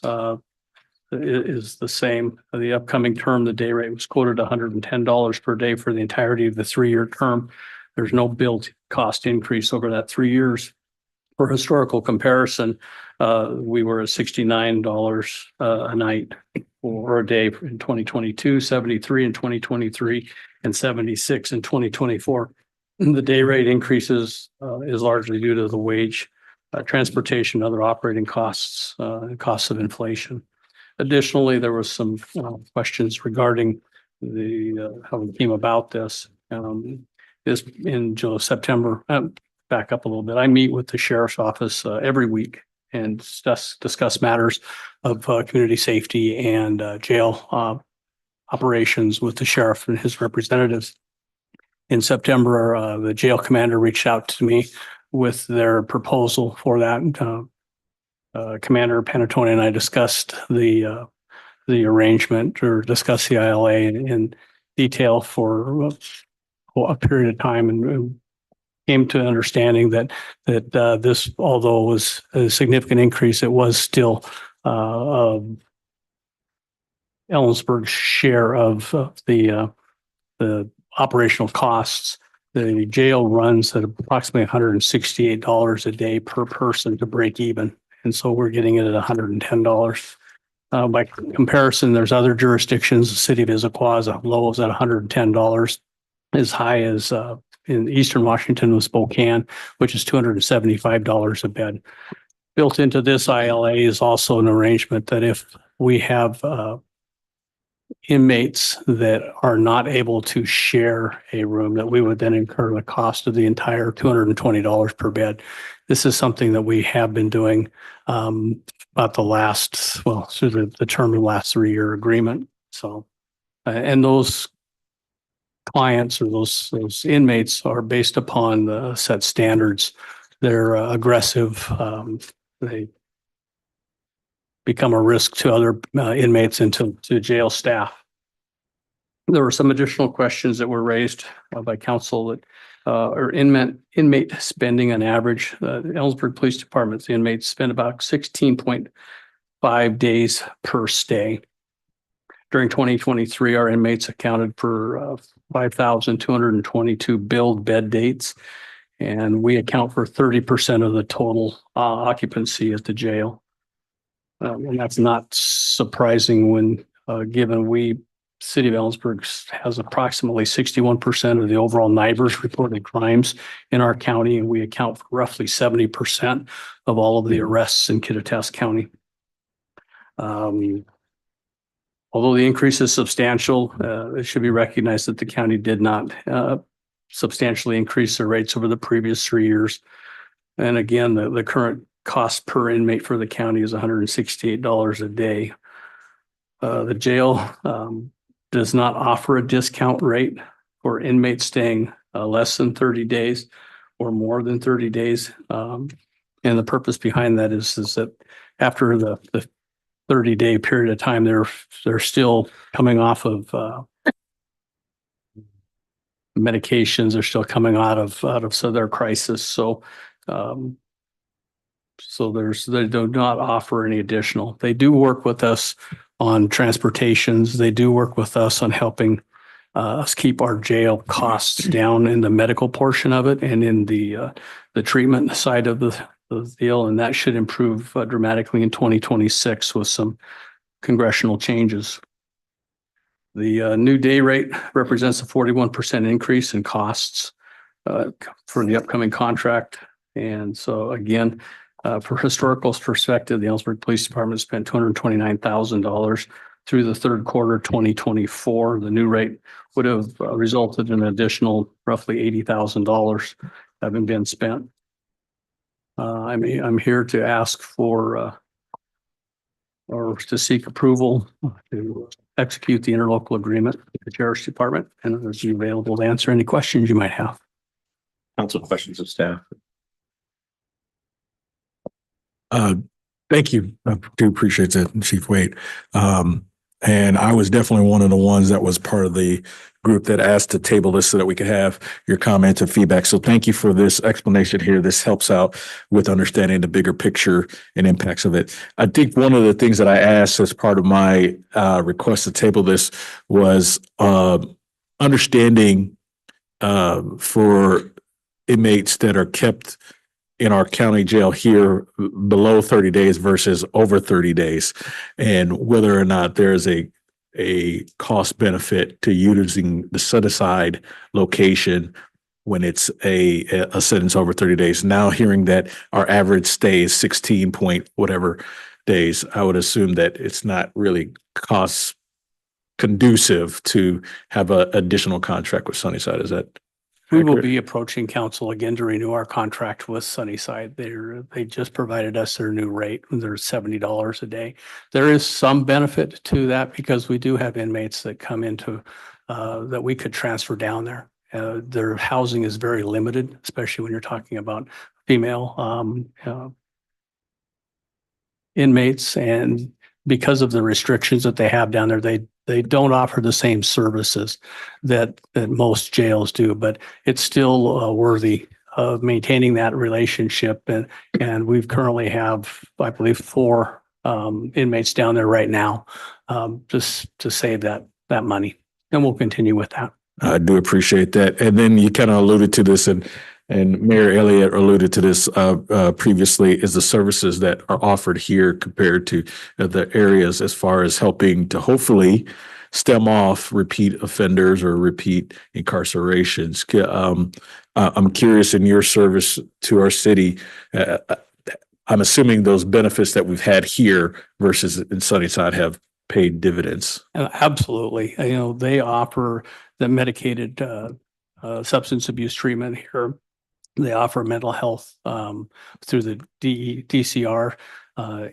is the same. The upcoming term, the day rate was quoted $110 per day for the entirety of the 3-year term. There's no build cost increase over that 3 years. For historical comparison, we were at $69 a night or a day in 2022, 73 in 2023, and 76 in 2024. The day rate increases is largely due to the wage, transportation, other operating costs, and costs of inflation. Additionally, there was some questions regarding the how we came about this. This in September. Back up a little bit. I meet with the sheriff's office every week and discuss matters of community safety and jail operations with the sheriff and his representatives. In September, the jail commander reached out to me with their proposal for that. Commander Panatone and I discussed the arrangement, or discussed the ILA in detail for a period of time, and came to understanding that this, although it was a significant increase, it was still Ellensburg's share of the operational costs. The jail runs at approximately $168 a day per person to break even, and so we're getting it at $110. By comparison, there's other jurisdictions. The city of Issaquah is low as at $110, as high as in Eastern Washington with Spokane, which is $275 a bed. Built into this ILA is also an arrangement that if we have inmates that are not able to share a room, that we would then incur the cost of the entire $220 per bed. This is something that we have been doing about the last, well, through the term of the last 3-year agreement. So, and those clients or those inmates are based upon the set standards. They're aggressive. They become a risk to other inmates and to jail staff. There were some additional questions that were raised by council that are inmate spending on average. The Ellensburg Police Department's inmates spend about 16.5 days per stay. During 2023, our inmates accounted for 5,222 billed bed dates, and we account for 30% of the total occupancy at the jail. And that's not surprising when given City of Ellensburg has approximately 61% of the overall NIBRS reported crimes in our county, and we account for roughly 70% of all of the arrests in Kittitas County. Although the increase is substantial, it should be recognized that the county did not substantially increase their rates over the previous 3 years. And again, the current cost per inmate for the county is $168 a day. The jail does not offer a discount rate for inmates staying less than 30 days or more than 30 days. And the purpose behind that is that after the 30-day period of time, they're still coming off of medications. They're still coming out of their crisis. So they do not offer any additional. They do work with us on transportations. They do work with us on helping us keep our jail costs down in the medical portion of it and in the treatment side of the deal, and that should improve dramatically in 2026 with some congressional changes. The new day rate represents a 41% increase in costs for the upcoming contract. And so again, for historical perspective, the Ellensburg Police Department spent $229,000 through the third quarter 2024. The new rate would have resulted in an additional roughly $80,000 having been spent. I'm here to ask for or to seek approval to execute the interlocal agreement with the Sheriff's Department, and is available to answer any questions you might have. Council questions of staff. Thank you. I do appreciate that, Chief Waite. And I was definitely one of the ones that was part of the group that asked to table this so that we could have your comments and feedback. So thank you for this explanation here. This helps out with understanding the bigger picture and impacts of it. I think one of the things that I asked as part of my request to table this was understanding for inmates that are kept in our county jail here below 30 days versus over 30 days, and whether or not there's a cost benefit to using the set aside location when it's a sentence over 30 days. Now hearing that our average stay is 16 point whatever days, I would assume that it's not really cost conducive to have an additional contract with Sunnyside. Is that We will accurate? be approaching council again to renew our contract with Sunnyside. They just provided us their new rate. They're $70 a day. There is some benefit to that because we do have inmates that come into that we could transfer down there. Their housing is very limited, especially when you're talking about female inmates, and because of the restrictions that they have down there, they don't offer the same services that most jails do, but it's still worthy of maintaining that relationship. And we've currently have, I believe, 4 inmates down there right now, just to save that money. And we'll continue with that. I do appreciate that. And then you kind of alluded to this, and Mayor Elliott alluded to this previously, is the services that are offered here compared to the areas as far as helping to hopefully stem off repeat offenders or repeat incarcerations. I'm curious, in your service to our city, I'm assuming those benefits that we've had here versus in Sunnyside have paid dividends. Absolutely. You know, they offer the medicated substance abuse treatment here. They offer mental health through the DCR.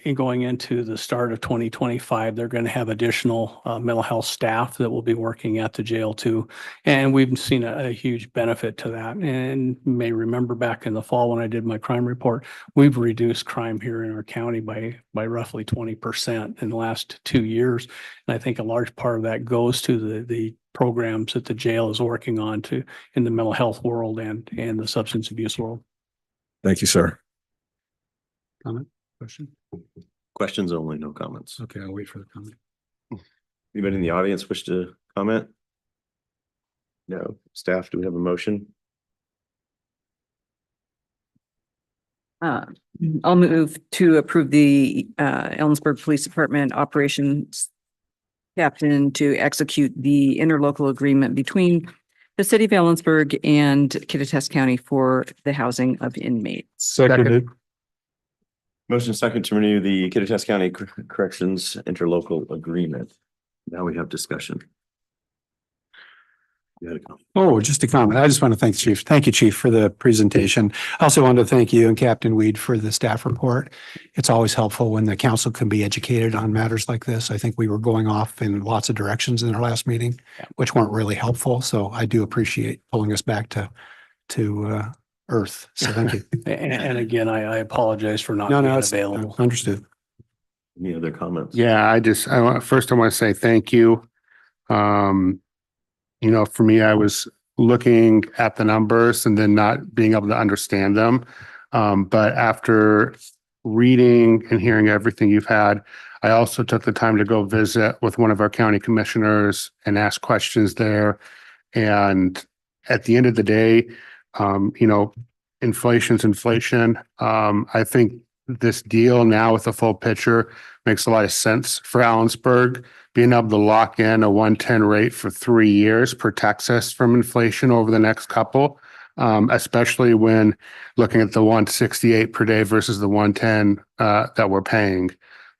In going into the start of 2025, they're going to have additional mental health staff that will be working at the jail too. And we've seen a huge benefit to that. And you may remember back in the fall when I did my crime report, we've reduced crime here in our county by roughly 20% in the last 2 years. And I think a large part of that goes to the programs that the jail is working on in the mental health world and the substance abuse world. Thank you, sir. Comment, question? Questions only, no comments. Okay, I'll wait for the comment. Anybody in the audience wish to comment? No. Staff, do we have a motion? I'll move to approve the Ellensburg Police Department operations captain to execute the interlocal agreement between the city of Ellensburg and Kittitas County for the housing of inmates. Seconded. Motion second to renew the Kittitas County Corrections interlocal agreement. Now we have discussion. You had a comment. Oh, just a comment. I just want to thank the Chief. Thank you, Chief, for the presentation. I also wanted to thank you and Captain Weed for the staff report. It's always helpful when the council can be educated on matters like this. I think we were going off in lots of directions in our last meeting, which weren't really helpful. So I do appreciate pulling us back to earth. So thank you. And again, I apologize for not No, being it's available. understood. Any other comments? Yeah, first I want to say thank you. You know, for me, I was looking at the numbers and then not being able to understand them. But after reading and hearing everything you've had, I also took the time to go visit with one of our county commissioners and ask questions there. And at the end of the day, you know, inflation's inflation. I think this deal now with the full picture makes a lot of sense for Ellensburg. Being able to lock in a 110 rate for 3 years protects us from inflation over the next couple, especially when looking at the 168 per day versus the 110 that we're paying.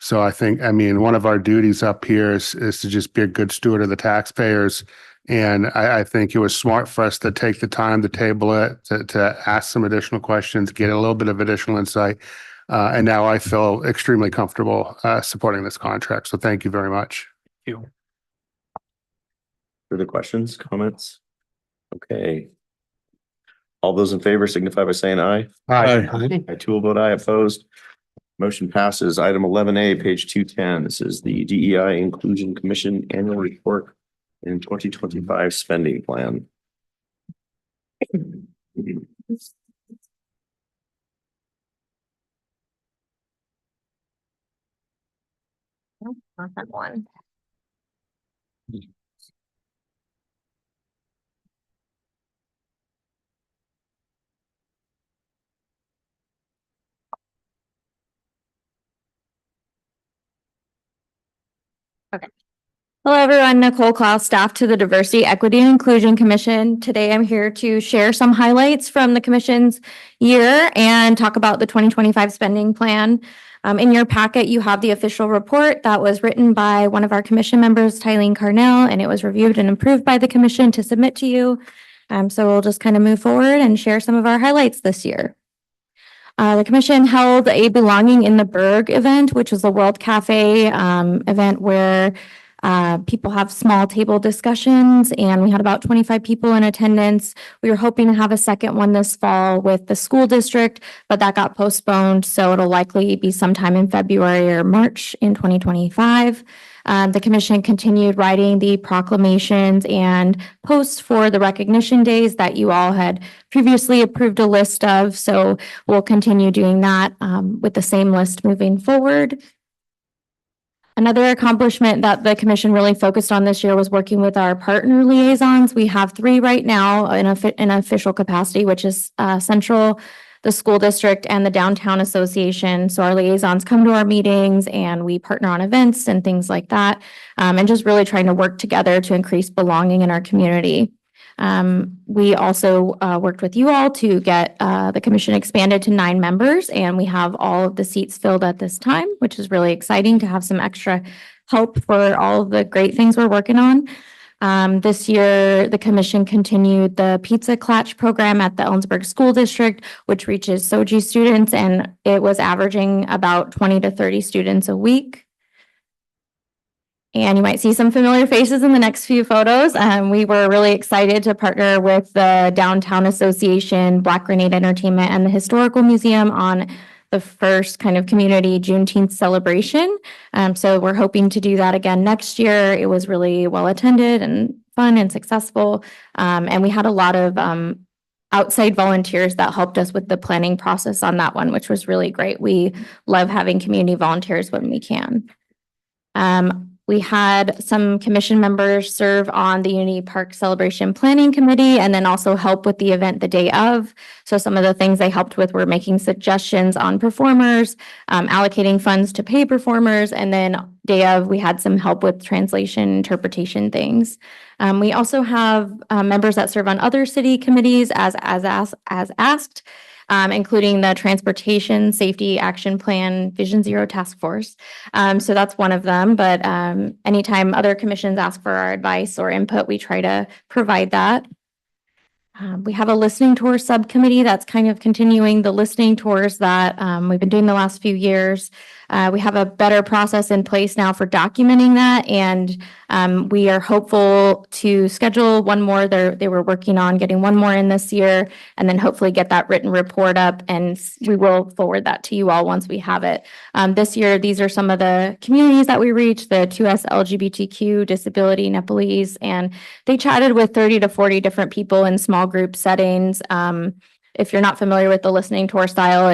So I think, I mean, one of our duties up here is to just be a good steward of the taxpayers. And I think it was smart for us to take the time to table it, to ask some additional questions, get a little bit of additional insight. And now I feel extremely comfortable supporting this contract. So thank you very much. Further questions, comments? Okay. All those in favor signify by saying aye. Aye. I too will vote aye. Opposed? Motion passes. Item 11A, page 210. This is the DEI Inclusion Commission Annual Report and 2025 Spending Plan. Not that one. Okay. Hello, everyone. Nicole Klaus, staff to the Diversity, Equity, and Inclusion Commission. Today, I'm here to share some highlights from the commission's year and talk about the 2025 spending plan. In your packet, you have the official report that was written by one of our commission members, Tylene Carnell, and it was reviewed and approved by the commission to submit to you. So we'll just kind of move forward and share some of our highlights this year. The commission held a Belonging in the Berg event, which was a World Cafe event where people have small table discussions, and we had about 25 people in attendance. We were hoping to have a second one this fall with the school district, but that got postponed, so it'll likely be sometime in February or March in 2025. The commission continued writing the proclamations and posts for the recognition days that you all had previously approved a list of, so we'll continue doing that with the same list moving forward. Another accomplishment that the commission really focused on this year was working with our partner liaisons. We have 3 right now in official capacity, which is Central, the school district, and the Downtown Association. So our liaisons come to our meetings and we partner on events and things like that, and just really trying to work together to increase belonging in our community. We also worked with you all to get the commission expanded to 9 members, and we have all of the seats filled at this time, which is really exciting to have some extra help for all of the great things we're working on. This year, the commission continued the Pizza Klatch program at the Ellensburg School District, which reaches SOGI students, and it was averaging about 20 to 30 students a week. And you might see some familiar faces in the next few photos. We were really excited to partner with the Downtown Association, Black Grenade Entertainment, and the Historical Museum on the first kind of community Juneteenth celebration. So we're hoping to do that again next year. It was really well attended and fun and successful. And we had a lot of outside volunteers that helped us with the planning process on that one, which was really great. We love having community volunteers when we can. We had some commission members serve on the Unity Park Celebration Planning Committee and then also help with the event the day of. So some of the things they helped with were making suggestions on performers, allocating funds to pay performers, and then day of, we had some help with translation, interpretation things. We also have members that serve on other city committees as asked. Including the Transportation Safety Action Plan Vision Zero Task Force. So that's one of them, but anytime other commissions ask for our advice or input, we try to provide that. We have a listening tour subcommittee that's kind of continuing the listening tours that we've been doing the last few years. We have a better process in place now for documenting that, and we are hopeful to schedule one more. They were working on getting one more in this year, and then hopefully get that written report up, and we will forward that to you all once we have it. This year, these are some of the communities that we reached, the 2S LGBTQ, disability, Nepalese, and they chatted with 30 to 40 different people in small group settings. If you're not familiar with the listening tour style,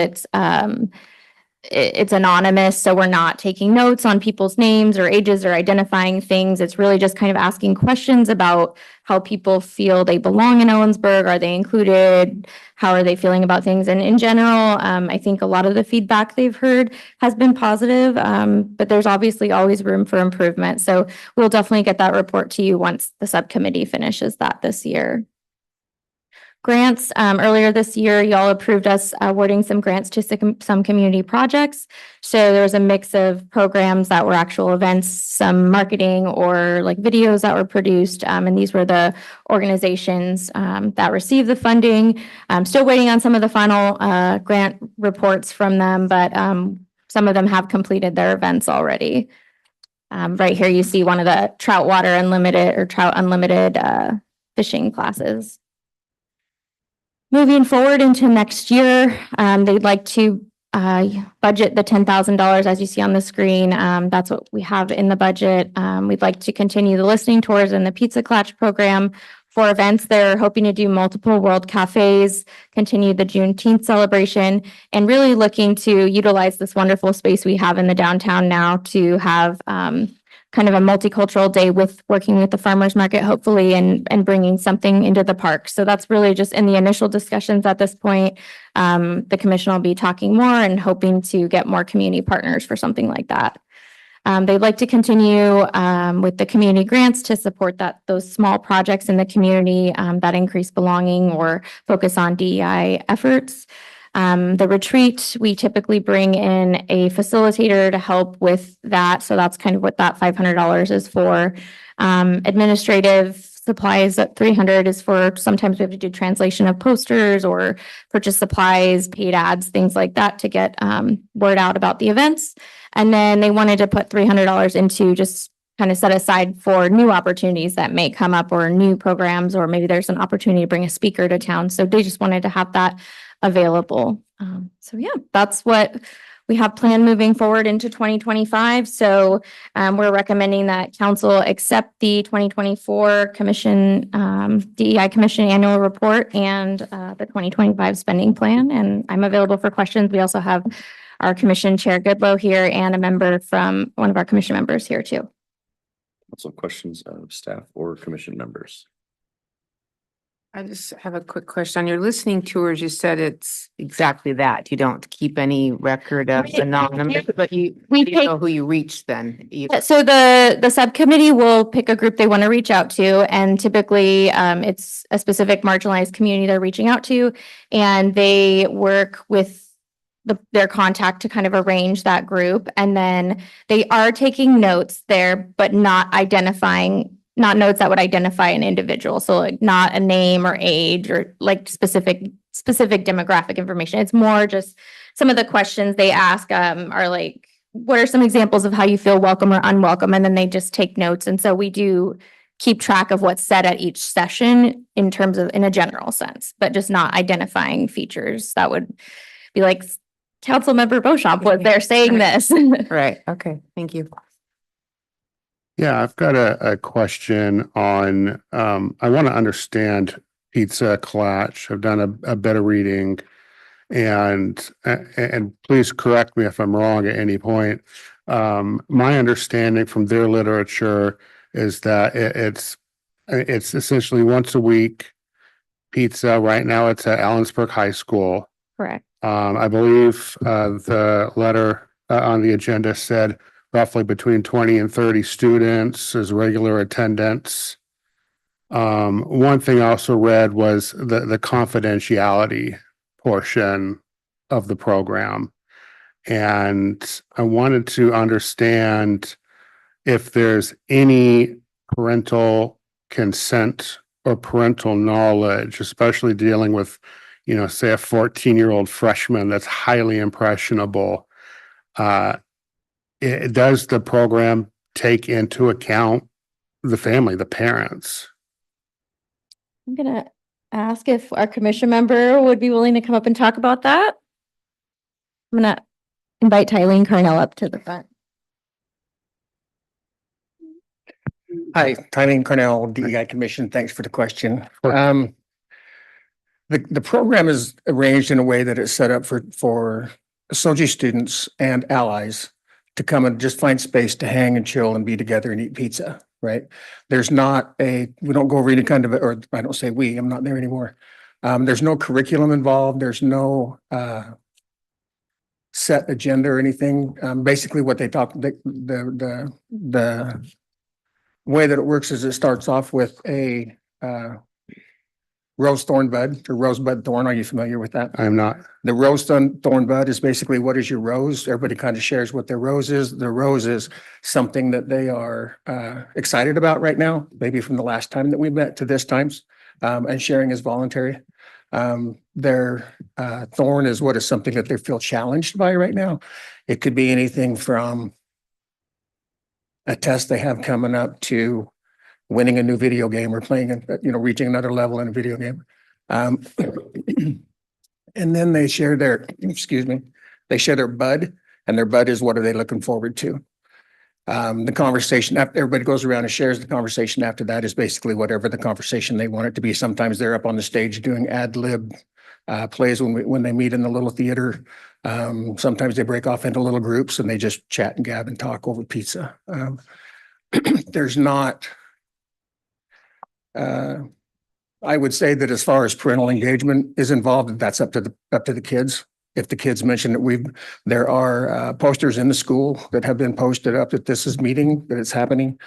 it's anonymous, so we're not taking notes on people's names or ages or identifying things. It's really just kind of asking questions about how people feel they belong in Ellensburg. Are they included? How are they feeling about things? And in general, I think a lot of the feedback they've heard has been positive, but there's obviously always room for improvement. So we'll definitely get that report to you once the subcommittee finishes that this year. grants. Earlier this year, y'all approved us awarding some grants to some community projects. So there was a mix of programs that were actual events, some marketing or like videos that were produced. And these were the organizations that received the funding. I'm still waiting on some of the final grant reports from them, but some of them have completed their events already. Right here, you see one of the Trout Water Unlimited or Trout Unlimited fishing classes. Moving forward into next year, they'd like to budget the $10,000 as you see on the screen. That's what we have in the budget. We'd like to continue the listening tours and the Pizza Clutch program. For events, they're hoping to do multiple world cafes, continue the Juneteenth celebration, and really looking to utilize this wonderful space we have in the downtown now to have kind of a multicultural day with working with the farmers market, hopefully, and bringing something into the park. So that's really just in the initial discussions at this point. The commission will be talking more and hoping to get more community partners for something like that. They'd like to continue with the community grants to support those small projects in the community that increase belonging or focus on DEI efforts. The retreat, we typically bring in a facilitator to help with that. So that's kind of what that $500 is for. Administrative supplies at $300 is for, sometimes we have to do translation of posters or purchase supplies, paid ads, things like that to get word out about the events. And then they wanted to put $300 into just kind of set aside for new opportunities that may come up or new programs, or maybe there's an opportunity to bring a speaker to town. So they just wanted to have that available. So yeah, that's what we have planned moving forward into 2025. So we're recommending that council accept the 2024 commission, DEI commission annual report and the 2025 spending plan. And I'm available for questions. We also have our commission chair Goodlow here and a member from one of our commission members here too. Also questions of staff or commission members? I just have a quick question. On your listening tours, you said it's exactly that. You don't keep any record of anonymous, but you know who you reach then. So the subcommittee will pick a group they want to reach out to, and typically it's a specific marginalized community they're reaching out to, and they work with their contact to kind of arrange that group. And then they are taking notes there, but not notes that would identify an individual. So like not a name or age or like specific demographic information. It's more just some of the questions they ask are like, what are some examples of how you feel welcome or unwelcome? And then they just take notes. And so we do keep track of what's said at each session in terms of, in a general sense, but just not identifying features. That would be like, Councilmember Beauchamp was there saying this. Right. Okay. Thank you. Yeah, I've got a question on, I want to understand Pizza Clutch. I've done a bit of reading and please correct me if I'm wrong at any point. My understanding from their literature is that it's essentially once a week pizza. Right now it's at Ellensburg High School. Correct. I believe the letter on the agenda said roughly between 20 and 30 students as regular attendance. One thing I also read was the confidentiality portion of the program. And I wanted to understand if there's any parental consent or parental knowledge, especially dealing with, say a 14-year-old freshman that's highly impressionable. Does the program take into account the family, the parents? I'm gonna ask if our commission member would be willing to come up and talk about that. I'm gonna invite Tylene Carnell up to the front. Hi, Tylene Carnell, DEI Commission. Thanks for the question. The program is arranged in a way that it's set up for SOGI students and allies to come and just find space to hang and chill and be together and eat pizza, right? There's not we don't go over any kind of, or I don't say we, I'm not there anymore. There's no curriculum involved. There's no set agenda or anything. Basically what they talk, the way that it works is it starts off with a rose thorn bud or rosebud thorn. Are you familiar with that? I'm not. The rose thorn bud is basically what is your rose? Everybody kind of shares what their rose is. The rose is something that they are excited about right now, maybe from the last time that we met to this times. And sharing is voluntary. Their thorn is what is something that they feel challenged by right now. It could be anything from a test they have coming up to winning a new video game or playing, reaching another level in a video game. And then they share their, they share their bud, and their bud is what are they looking forward to? The conversation, after everybody goes around and shares the conversation after that is basically whatever the conversation they want it to be. Sometimes they're up on the stage doing ad lib plays when they meet in the little theater. Sometimes they break off into little groups and they just chat and gab and talk over pizza. There's not, I would say that as far as parental engagement is involved, that's up to the kids. If the kids mention that there are posters in the school that have been posted up that this is meeting, that it's happening.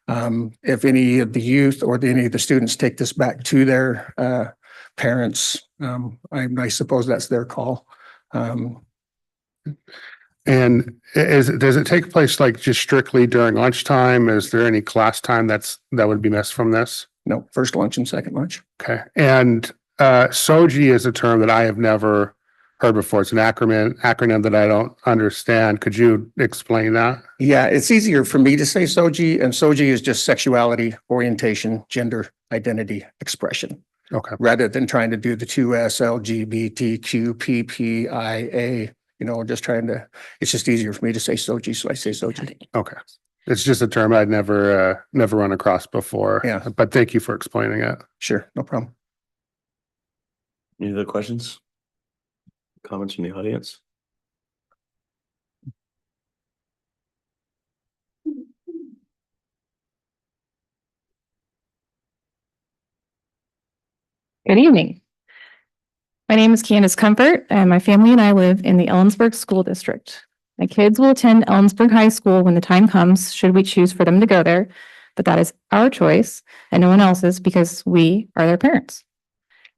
If any of the youth or any of the students take this back to their parents, I suppose that's their call. And does it take place like just strictly during lunchtime? Is there any class time that would be missed from this? No, first lunch and second lunch. Okay. And SOGI is a term that I have never heard before. It's an acronym that I don't understand. Could you explain that? Yeah, it's easier for me to say SOGI, and SOGI is just sexuality, orientation, gender, identity, expression. Okay. Rather than trying to do the 2S, LGBTQ, PPIA, just trying to, it's just easier for me to say SOGI, so I say SOGI. Okay. It's just a term I'd never run across before. Yeah. But thank you for explaining it. Sure, no problem. Any other questions? Comments from the audience? Good evening. My name is Candace Comfort, and my family and I live in the Ellensburg School District. My kids will attend Ellensburg High School when the time comes, should we choose for them to go there, but that is our choice and no one else's because we are their parents.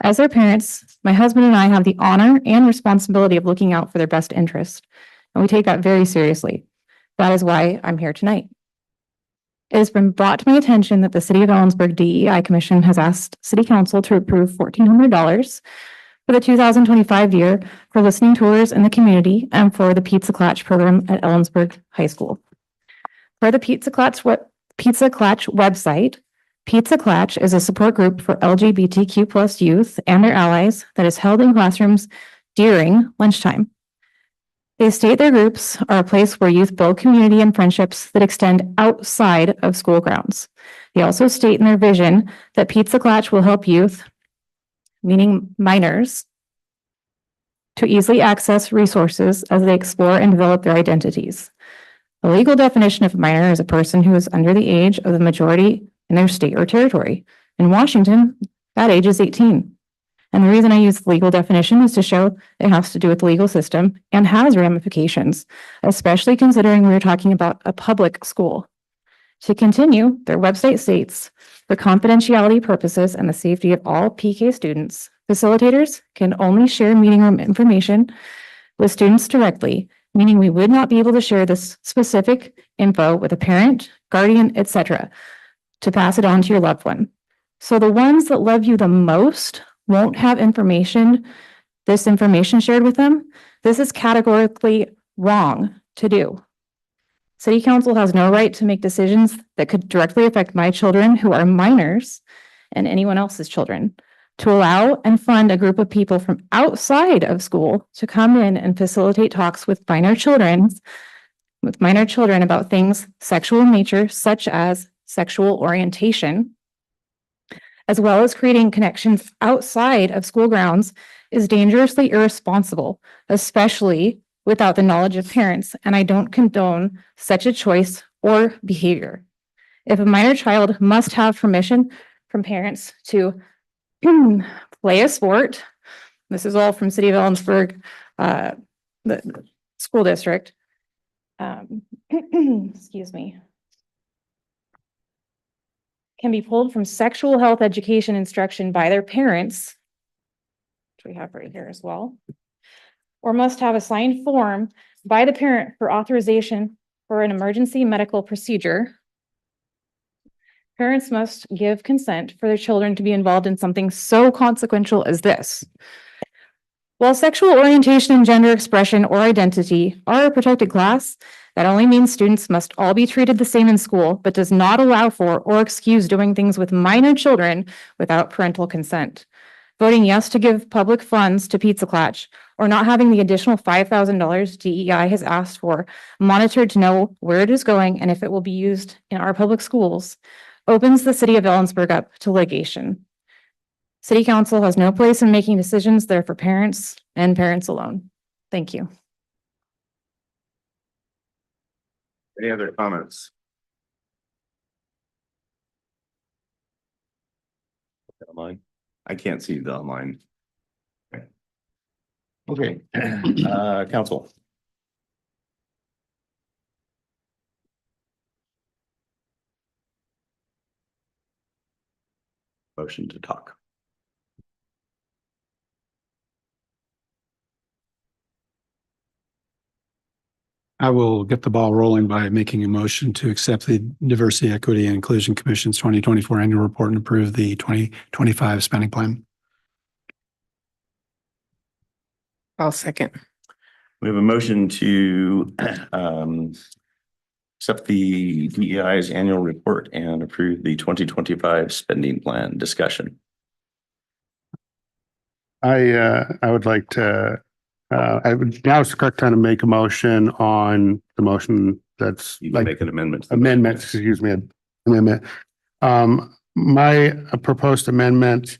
As their parents, my husband and I have the honor and responsibility of looking out for their best interest, and we take that very seriously. That is why I'm here tonight. It has been brought to my attention that the City of Ellensburg DEI Commission has asked City Council to approve $1,400 for the 2025 year for listening tours in the community and for the Pizza Klatch program at Ellensburg High School. For the Pizza Klatch website, Pizza Klatch is a support group for LGBTQ+ youth and their allies that is held in classrooms during lunchtime. They state their groups are a place where youth build community and friendships that extend outside of school grounds. They also state in their vision that Pizza Klatch will help youth, meaning minors, to easily access resources as they explore and develop their identities. The legal definition of a minor is a person who is under the age of the majority in their state or territory. In Washington, that age is 18. And the reason I use the legal definition is to show it has to do with the legal system and has ramifications, especially considering we're talking about a public school. To continue, their website states, for confidentiality purposes and the safety of all PK students, facilitators can only share meeting room information with students directly, meaning we would not be able to share this specific info with a parent, guardian, etc., to pass it on to your loved one. So the ones that love you the most won't have this information shared with them. This is categorically wrong to do. City Council has no right to make decisions that could directly affect my children who are minors and anyone else's children. To allow and fund a group of people from outside of school to come in and facilitate talks with minor children about things sexual in nature, such as sexual orientation, as well as creating connections outside of school grounds, is dangerously irresponsible, especially without the knowledge of parents, and I don't condone such a choice or behavior. If a minor child must have permission from parents to play a sport, this is all from City of Ellensburg, the school district. Excuse me. can be pulled from sexual health education instruction by their parents, which we have right here as well, or must have a signed form by the parent for authorization for an emergency medical procedure. Parents must give consent for their children to be involved in something so consequential as this. While sexual orientation and gender expression or identity are a protected class, that only means students must all be treated the same in school, but does not allow for or excuse doing things with minor children without parental consent. Voting yes to give public funds to Pizza Clutch or not having the additional $5,000 DEI has asked for monitored to know where it is going and if it will be used in our public schools opens the city of Ellensburg up to litigation. City Council has no place in making decisions that are for parents and parents alone. Thank you. Any other comments? Online? I can't see the online. Okay, council. Motion to talk. I will get the ball rolling by making a motion to accept the Diversity, Equity, and Inclusion Commission's 2024 annual report and approve the 2025 spending plan. I'll second. We have a motion to accept the DEI's annual report and approve the 2025 spending plan. Discussion. I would like to, now is the correct time to make a motion on the motion that's You can like make an amendment. amendment, excuse me, amendment. My proposed amendment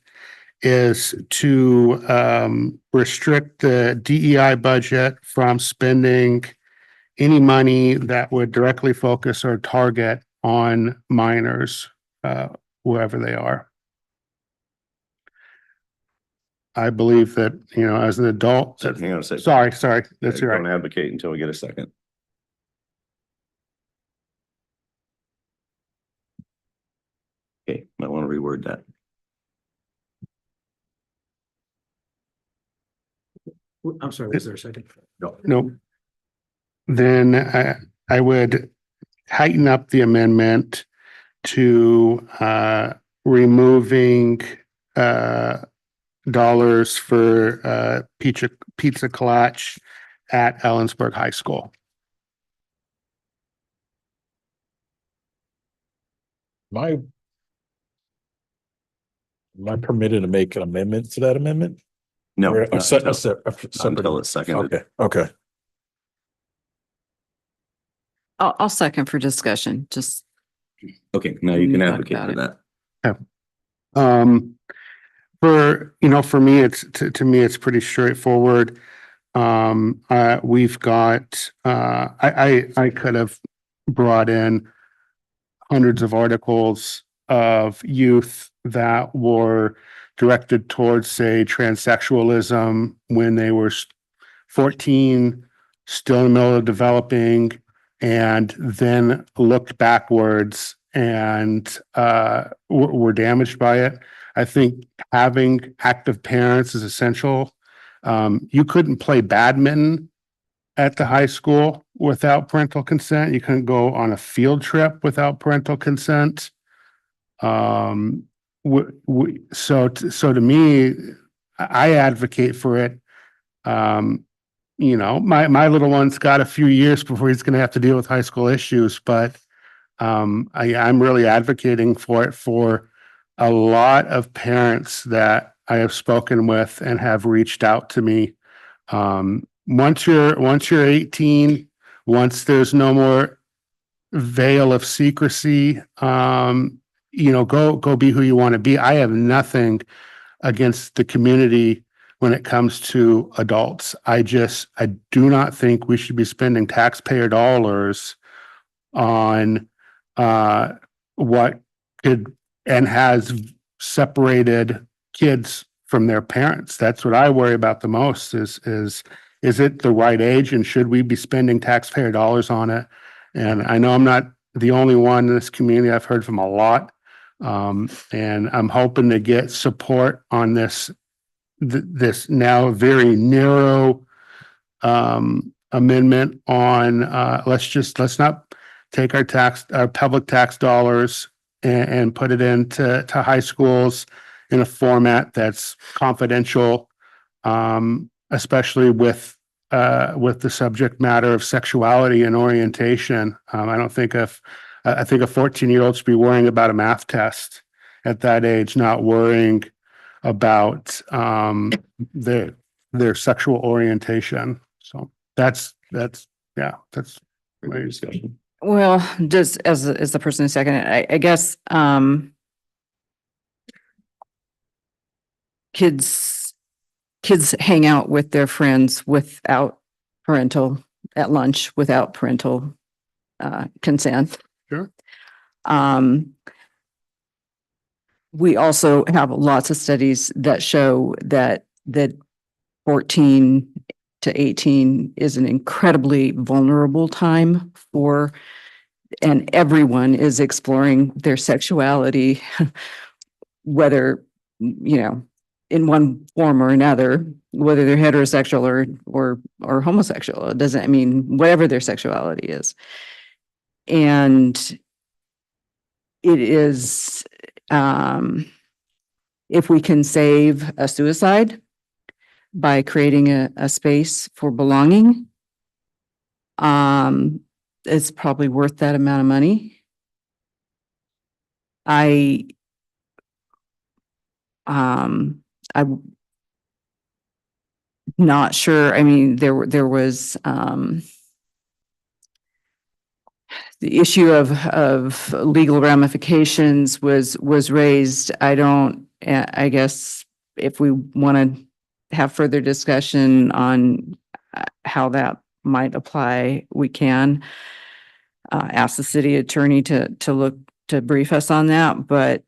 is to restrict the DEI budget from spending any money that would directly focus or target on minors, wherever they are. I believe that, you know, as an adult, Hang on a second. sorry, that's Don't right. advocate until we get a second. Okay, might want to reword that. I'm sorry, was there a second? No. Then I would tighten up the amendment to removing dollars for Pizza Clutch at Ellensburg High School. Am I permitted to make an amendment to that amendment? No, Or not separate? until it's seconded. Okay, okay. I'll second for discussion, just. Okay, now you can Talk advocate about for it. that. For me, to me, it's pretty straightforward. We've got, I could have brought in hundreds of articles of youth that were directed towards, say, transsexualism when they were 14, still in the middle of developing, and then looked backwards and were damaged by it. I think having active parents is essential. You couldn't play badminton at the high school without parental consent. You couldn't go on a field trip without parental consent. So to me, I advocate for it. You know, my little one's got a few years before he's going to have to deal with high school issues, but I'm really advocating for it for a lot of parents that I have spoken with and have reached out to me. Once you're 18, once there's no more veil of secrecy, you know, go be who you want to be. I have nothing against the community when it comes to adults. I do not think we should be spending taxpayer dollars on what could and has separated kids from their parents. That's what I worry about the most is it the right age and should we be spending taxpayer dollars on it? And I know I'm not the only one in this community. I've heard from a lot And I'm hoping to get support on this, this now very narrow amendment on, let's not take our public tax dollars and put it into high schools in a format that's confidential, especially with the subject matter of sexuality and orientation. I don't think I think a 14-year-old should be worrying about a math test at that age, not worrying about their sexual orientation. So that's my discussion. Well, just as the person who seconded it, I guess, kids hang out with their friends at lunch without parental consent. Sure. We also have lots of studies that show that 14 to 18 is an incredibly vulnerable time and everyone is exploring their sexuality, whether, in one form or another, whether they're heterosexual or homosexual. It doesn't, whatever their sexuality is. And it is, if we can save a suicide by creating a space for belonging, it's probably worth that amount of money. I'm not sure. There was the issue of legal ramifications was raised. I guess if we want to have further discussion on how that might apply, we can ask the city attorney to brief us on that. But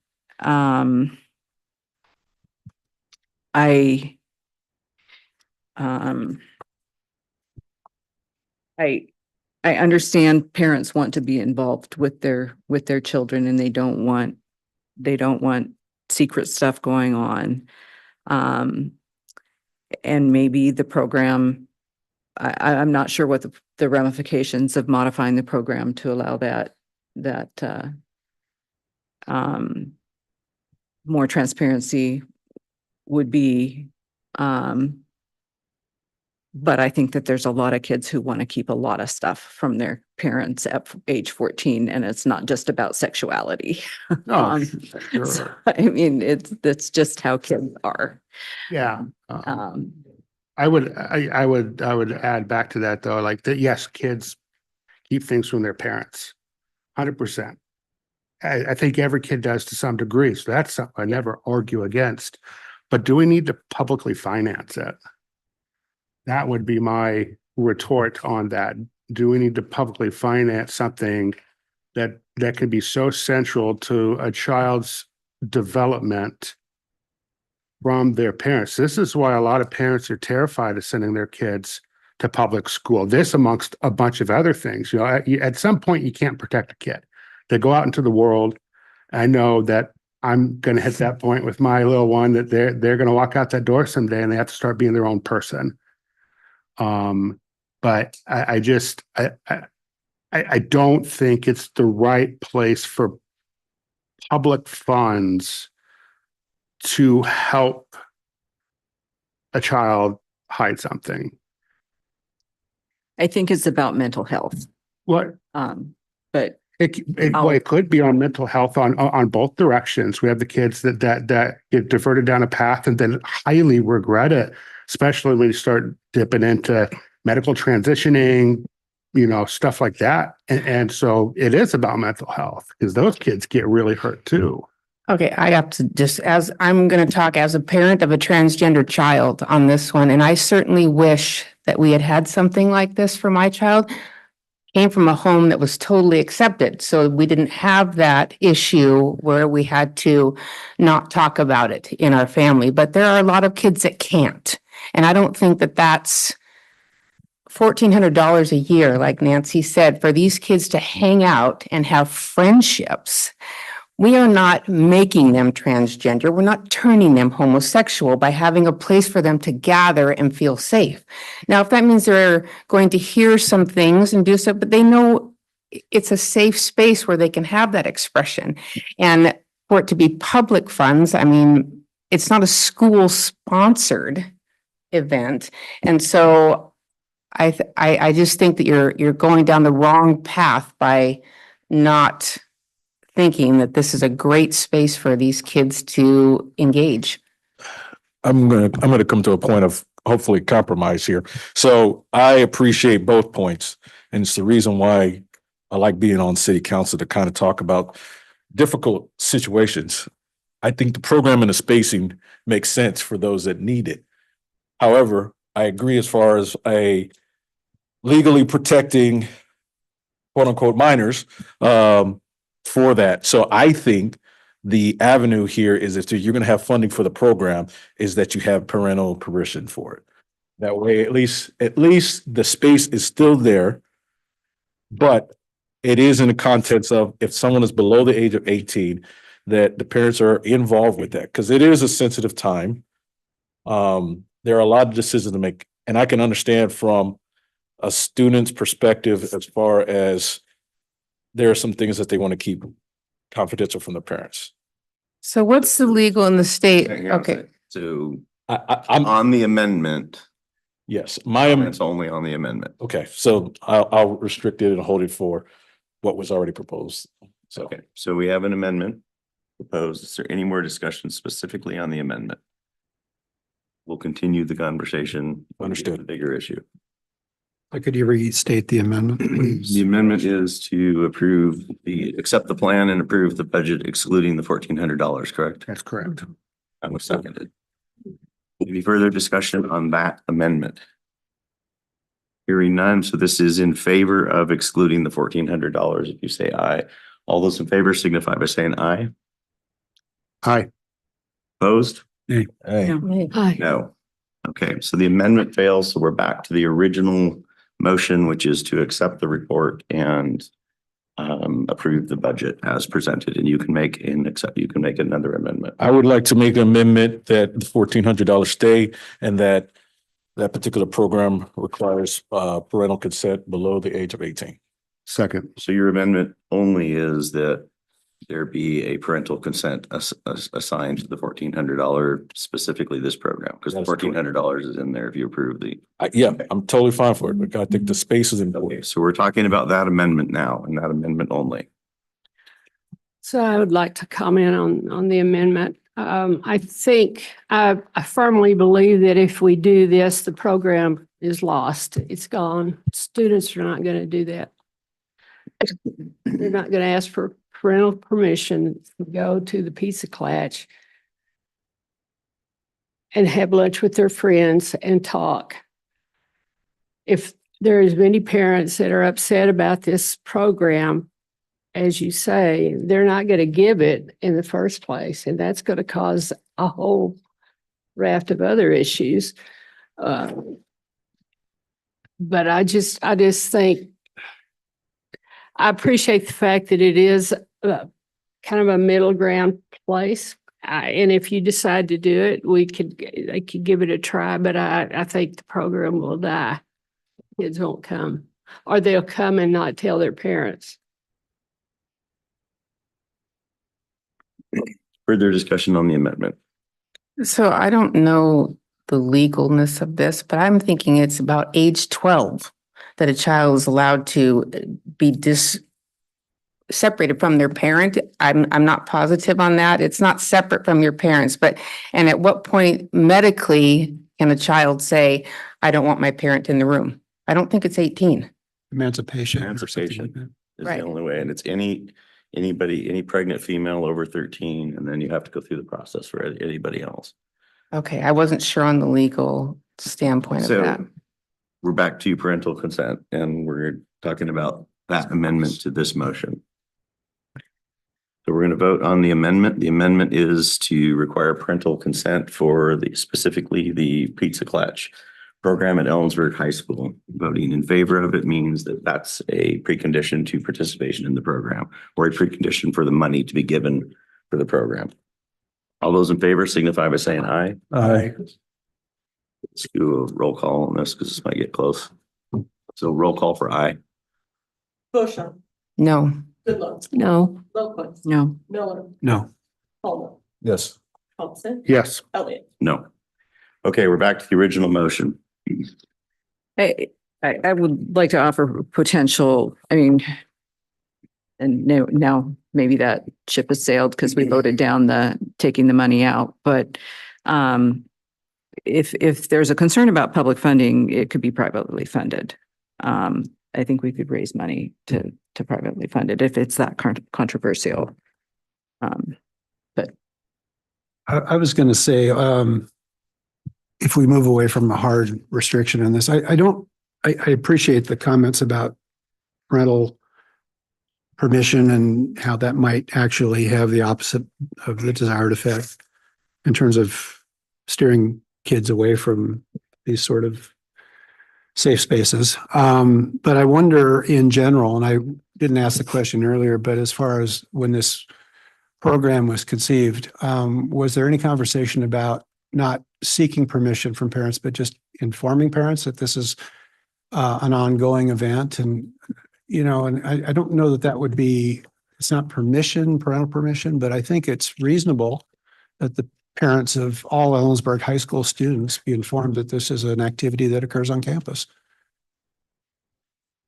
I understand parents want to be involved with their children, and they don't want secret stuff going on. And maybe the program, I'm not sure what the ramifications of modifying the program to allow that more transparency would be. But I think that there's a lot of kids who want to keep a lot of stuff from their parents at age 14, and it's not just about sexuality. Oh, So, sure. that's just how kids are. Yeah. I would add back to that though, like that, yes, kids keep things from their parents, 100%. I think every kid does to some degree. So that's something I never argue against, but do we need to publicly finance it? That would be my retort on that. Do we need to publicly finance something that can be so central to a child's development from their parents? This is why a lot of parents are terrified of sending their kids to public school. This amongst a bunch of other things. At some point you can't protect a kid. They go out into the world. I know that I'm going to hit that point with my little one, that they're going to walk out that door someday and they have to start being their own person. But I don't think it's the right place for public funds to help a child hide something. I think it's about mental health. What? But it could be on mental health on both directions. We have the kids that get diverted down a path and then highly regret it, especially when you start dipping into medical transitioning, stuff like that. And so it is about mental health, because those kids get really hurt too. Okay, I have to I'm going to talk as a parent of a transgender child on this one. And I certainly wish that we had had something like this for my child. Came from a home that was totally accepted. So we didn't have that issue where we had to not talk about it in our family. But there are a lot of kids that can't. And I don't think that that's $1,400 a year, like Nancy said, for these kids to hang out and have friendships We are not making them transgender. We're not turning them homosexual by having a place for them to gather and feel safe. Now, if that means they're going to hear some things and do so, but they know it's a safe space where they can have that expression. And for it to be public funds, I mean, it's not a school sponsored event. And so I just think that you're going down the wrong path by not thinking that this is a great space for these kids to engage. I'm gonna come to a point of hopefully compromise here. So I appreciate both points. And it's the reason why I like being on city council to kind of talk about difficult situations. I think the program and the spacing makes sense for those that need it. However, I agree as far as a legally protecting quote unquote minors for that. So I think the avenue here is if you're going to have funding for the program is that you have parental permission for it. That way, at least the space is still there, but it is in the context of if someone is below the age of 18, that the parents are involved with that because it is a sensitive time. There are a lot of decisions to make, and I can understand from a student's perspective as far as there are some things that they want to keep confidential from their parents. So what's the legal in the state? Hang on a Okay. sec. So I'm on the amendment, yes, it's only on the amendment. okay. So I'll restrict it and hold it for what was already proposed. So Okay, so we have an amendment proposed. Is there any more discussion specifically on the amendment? We'll continue the conversation. when we get to Understood. the bigger issue. Could you restate the amendment, please? The amendment is to accept the plan and approve the budget excluding the $1,400, correct? That's correct. That was seconded. Any further discussion on that amendment? Hearing none, so this is in favor of excluding the $1,400. If you say aye, all those in favor signify by saying aye. Aye. Opposed? hey, Hi. No. Okay, so the amendment fails, so we're back to the original motion, which is to accept the report and approve the budget as presented, and you can make another amendment. I would like to make an amendment that the $1,400 stay and that particular program requires parental consent below the age of 18. Second. So your amendment only is that there be a parental consent assigned to the $1,400, specifically this program, because the That is correct. $1,400 is in there if you approve the. Yeah, I'm totally fine for it, but I think the space is Okay, important. so we're talking about that amendment now and that amendment only. So I would like to comment on the amendment. I think, I firmly believe that if we do this, the program is lost. It's gone. Students are not going to do that. They're not going to ask for parental permission to go to the Pizza Clutch and have lunch with their friends and talk. If there's many parents that are upset about this program, as you say, they're not going to give it in the first place, and that's going to cause a whole raft of other issues. But I just think I appreciate the fact that it is kind of a middle ground place. And if you decide to do it, they could give it a try, but I think the program will die. Kids won't come, or they'll come and not tell their parents. Further discussion on the amendment. So I don't know the legalness of this, but I'm thinking it's about age 12 that a child is allowed to be separated from their parent. I'm not positive on that. It's not separate from your parents, and at what point medically can a child say, I don't want my parent in the room? I don't think it's 18. Emancipation. Emancipation is Right. the only way, and it's any pregnant female over 13, and then you have to go through the process for anybody else. Okay, I wasn't sure on the legal standpoint of that. So we're back to parental consent, and we're talking about that amendment to this motion. So we're going to vote on the amendment. The amendment is to require parental consent for specifically the Pizza Clutch program at Ellensburg High School. Voting in favor of it means that that's a precondition to participation in the program, or a precondition for the money to be given for the program. All those in favor signify by saying aye. Aye. Let's do a roll call on this because this might get close. So roll call for aye. Boshaw, No. Goodlow, No. Lowquist, No. Miller, No. Coleman, Yes. Thompson, Yes. Elliott. No. Okay, we're back to the original motion. I would like to offer potential, I mean, and now maybe that ship has sailed because we voted down taking the money out, but if there's a concern about public funding, it could be privately funded. I think we could raise money to privately fund it if it's that controversial. But I was going to say, if we move away from a hard restriction on this, I appreciate the comments about parental permission and how that might actually have the opposite of the desired effect in terms of steering kids away from these sort of safe spaces. But I wonder in general, and I didn't ask the question earlier, but as far as when this program was conceived, was there any conversation about not seeking permission from parents, but just informing parents that this is an ongoing event? And, and I don't know that would be, it's not parental permission, but I think it's reasonable that the parents of all Ellensburg High School students be informed that this is an activity that occurs on campus.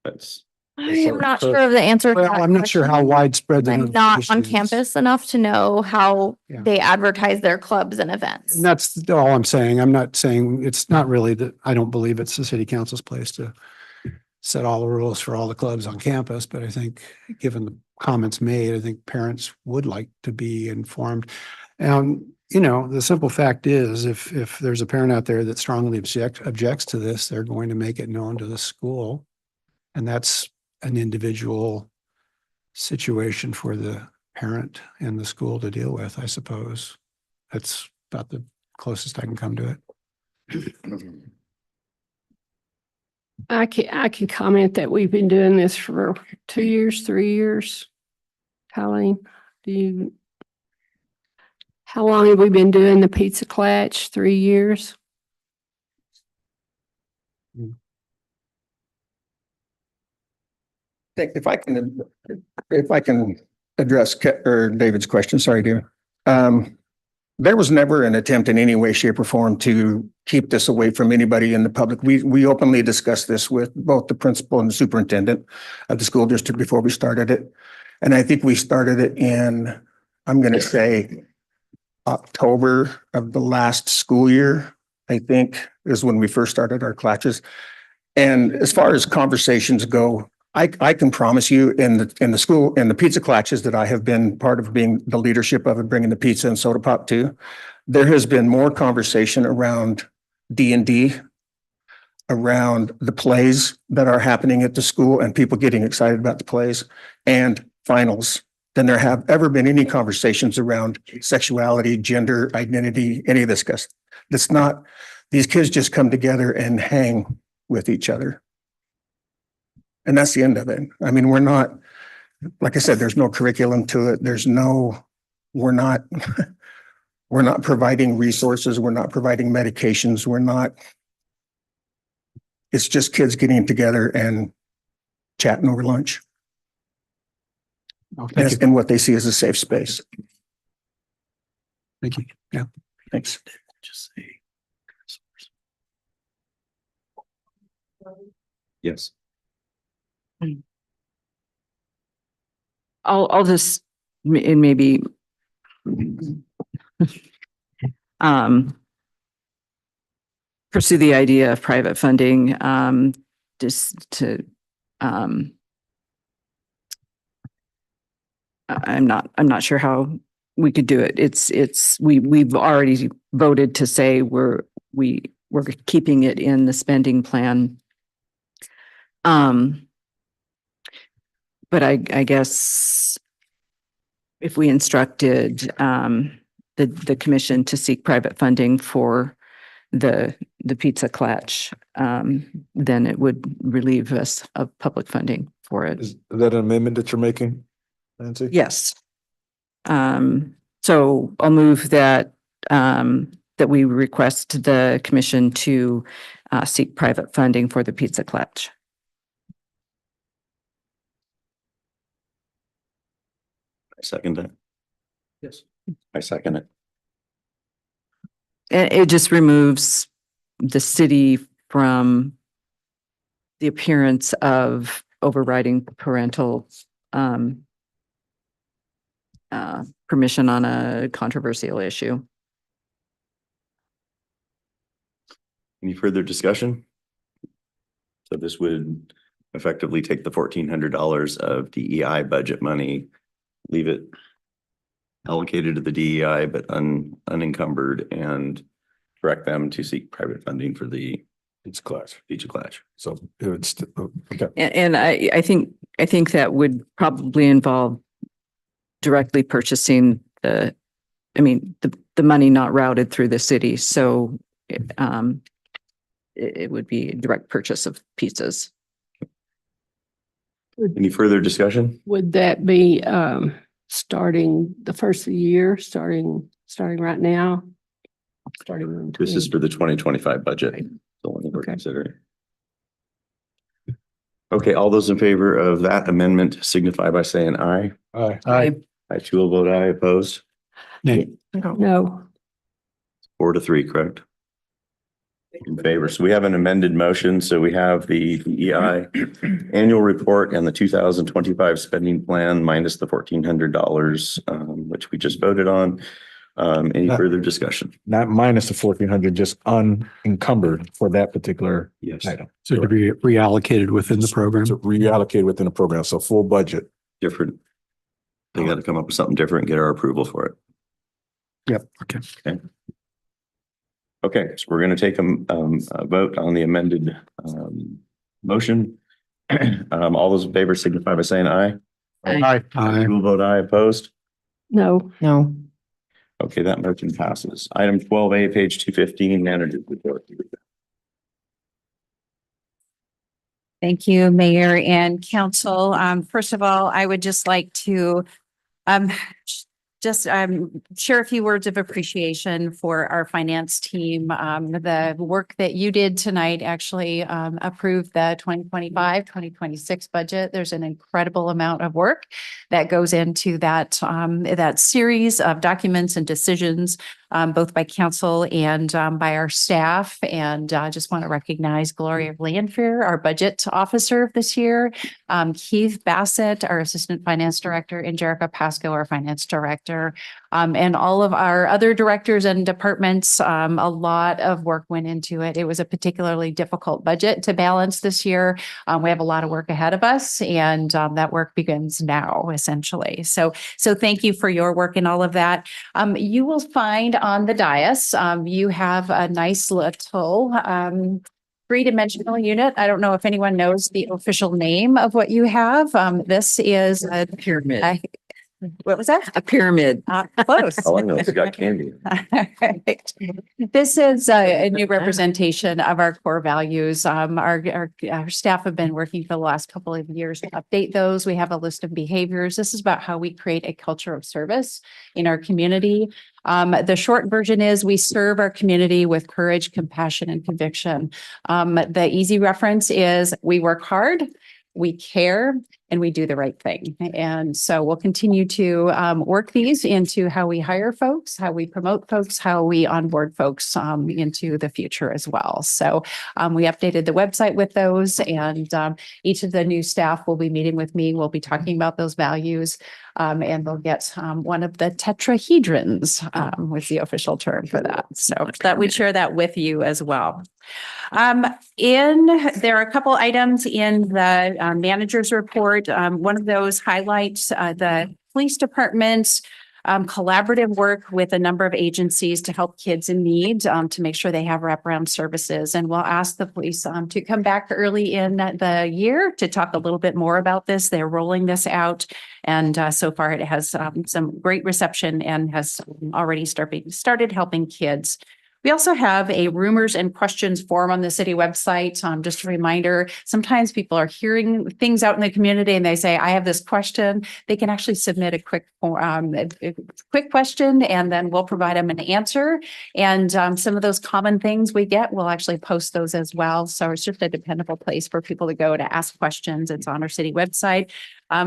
That's I am not sure of the answer. to Well, that I'm not sure how question. widespread the I'm not notification on is. campus enough to know how Yeah. they advertise their clubs and events. And that's all I'm saying. I'm not saying, it's not really that, I don't believe it's the city council's place to set all the rules for all the clubs on campus, but I think given the comments made, I think parents would like to be informed. The simple fact is, if there's a parent out there that strongly objects to this, they're going to make it known to the school. And that's an individual situation for the parent and the school to deal with, I suppose. That's about the closest I can come to it. I can comment that we've been doing this for 2 years, 3 years. Colleen, how long have we been doing the Pizza Clutch? 3 years? If I can address David's question, sorry, dear. There was never an attempt in any way, shape, or form to keep this away from anybody in the public. We openly discussed this with both the principal and the superintendent of the school district before we started it. And I think we started it in, I'm going to say, October of the last school year, I think, is when we first started our classes. And as far as conversations go, I can promise you in the school, in the pizza clutches that I have been part of being the leadership of and bringing the pizza and soda pop to, there has been more conversation around D&D, around the plays that are happening at the school and people getting excited about the plays and finals than there have ever been any conversations around sexuality, gender, identity, any of this stuff. That's not, these kids just come together and hang with each other. And that's the end of it. I mean, we're not, like I said, there's no curriculum to it. We're not providing resources. We're not providing medications. It's just kids getting together and chatting over lunch. Oh, thank you. And what they see as a safe space. Thank you. Yeah. Thanks. just say. Yes. I'll just, and maybe pursue the idea of private funding, just to, I'm not sure how we could do it. We've already voted to say we're keeping it in the spending plan. But I guess if we instructed the commission to seek private funding for the Pizza Clutch, then it would relieve us of public funding for it. Is that an amendment that you're making, Nancy? Yes. So I'll move that, that we request the commission to seek private funding for the Pizza Clutch. I second that. Yes. I second it. It just removes the city from the appearance of overriding parental permission on a controversial issue. Any further discussion? So this would effectively take the $1,400 of DEI budget money, leave it allocated to the DEI, but unencumbered, and direct them to seek private funding for the Pizza Clutch. Pizza Clutch. So it's, okay. And I think that would probably involve directly purchasing the money not routed through the city. So it would be direct purchase of pizzas. Any further discussion? Would that be starting the first of the year, starting right now? Starting in This is for the 2025 budget. Right. The one that we're Okay. considering. Okay, all those in favor of that amendment signify by saying aye. Aye. I too will vote aye. Opposed? Nay. No. 4-3, correct? In favor. So we have an amended motion. So we have the DEI annual report and the 2025 spending plan minus the $1,400, which we just voted on. Any further discussion? Not minus the 1,400, just unencumbered for that particular Yes. item. So to be reallocated within the program. So reallocate within the program, so full budget. Different. They got to come up with something different and get our approval for it. Yep. Okay. Okay, so we're going to take a vote on the amended motion. All those in favor signify by saying aye. Aye. Aye. Who will vote aye? Opposed? No. No. Okay, that motion passes. Item 12A, page 215, manager's report. Thank you, Mayor and Council. First of all, I would just like to share a few words of appreciation for our finance team. The work that you did tonight actually approved the 2025-2026 budget. There's an incredible amount of work that goes into that series of documents and decisions, both by council and by our staff. And I just want to recognize Gloria Landfair, our budget officer this year, Keith Bassett, our assistant finance director, and Jerica Pasco, our finance director, and all of our other directors and departments. A lot of work went into it. It was a particularly difficult budget to balance this year. We have a lot of work ahead of us, and that work begins now, essentially. So thank you for your work in all of that. You will find on the dais, you have a nice little three-dimensional unit. I don't know if anyone knows the official name of what you have. This is a Pyramid. What was that? A pyramid. Close. All I know is it got candy. This is a new representation of our core values. Our staff have been working for the last couple of years to update those. We have a list of behaviors. This is about how we create a culture of service in our community. The short version is we serve our community with courage, compassion, and conviction. The easy reference is we work hard, we care, and we do the right thing. And so we'll continue to work these into how we hire folks, how we promote folks, how we onboard folks into the future as well. So we updated the website with those, and each of the new staff will be meeting with me. We'll be talking about those values, and they'll get one of the tetrahedrons was the official term for that. So that we'd share that with you as well. There are a couple items in the manager's report. One of those highlights the police department's collaborative work with a number of agencies to help kids in need, to make sure they have wraparound services. And we'll ask the police to come back early in the year to talk a little bit more about this. They're rolling this out. And so far it has some great reception and has already started helping kids We also have a rumors and questions form on the city website. Just a reminder, sometimes people are hearing things out in the community and they say, I have this question. They can actually submit a quick question, and then we'll provide them an answer. And some of those common things we get, we'll actually post those as well. So it's just a dependable place for people to go to ask questions. It's on our city website.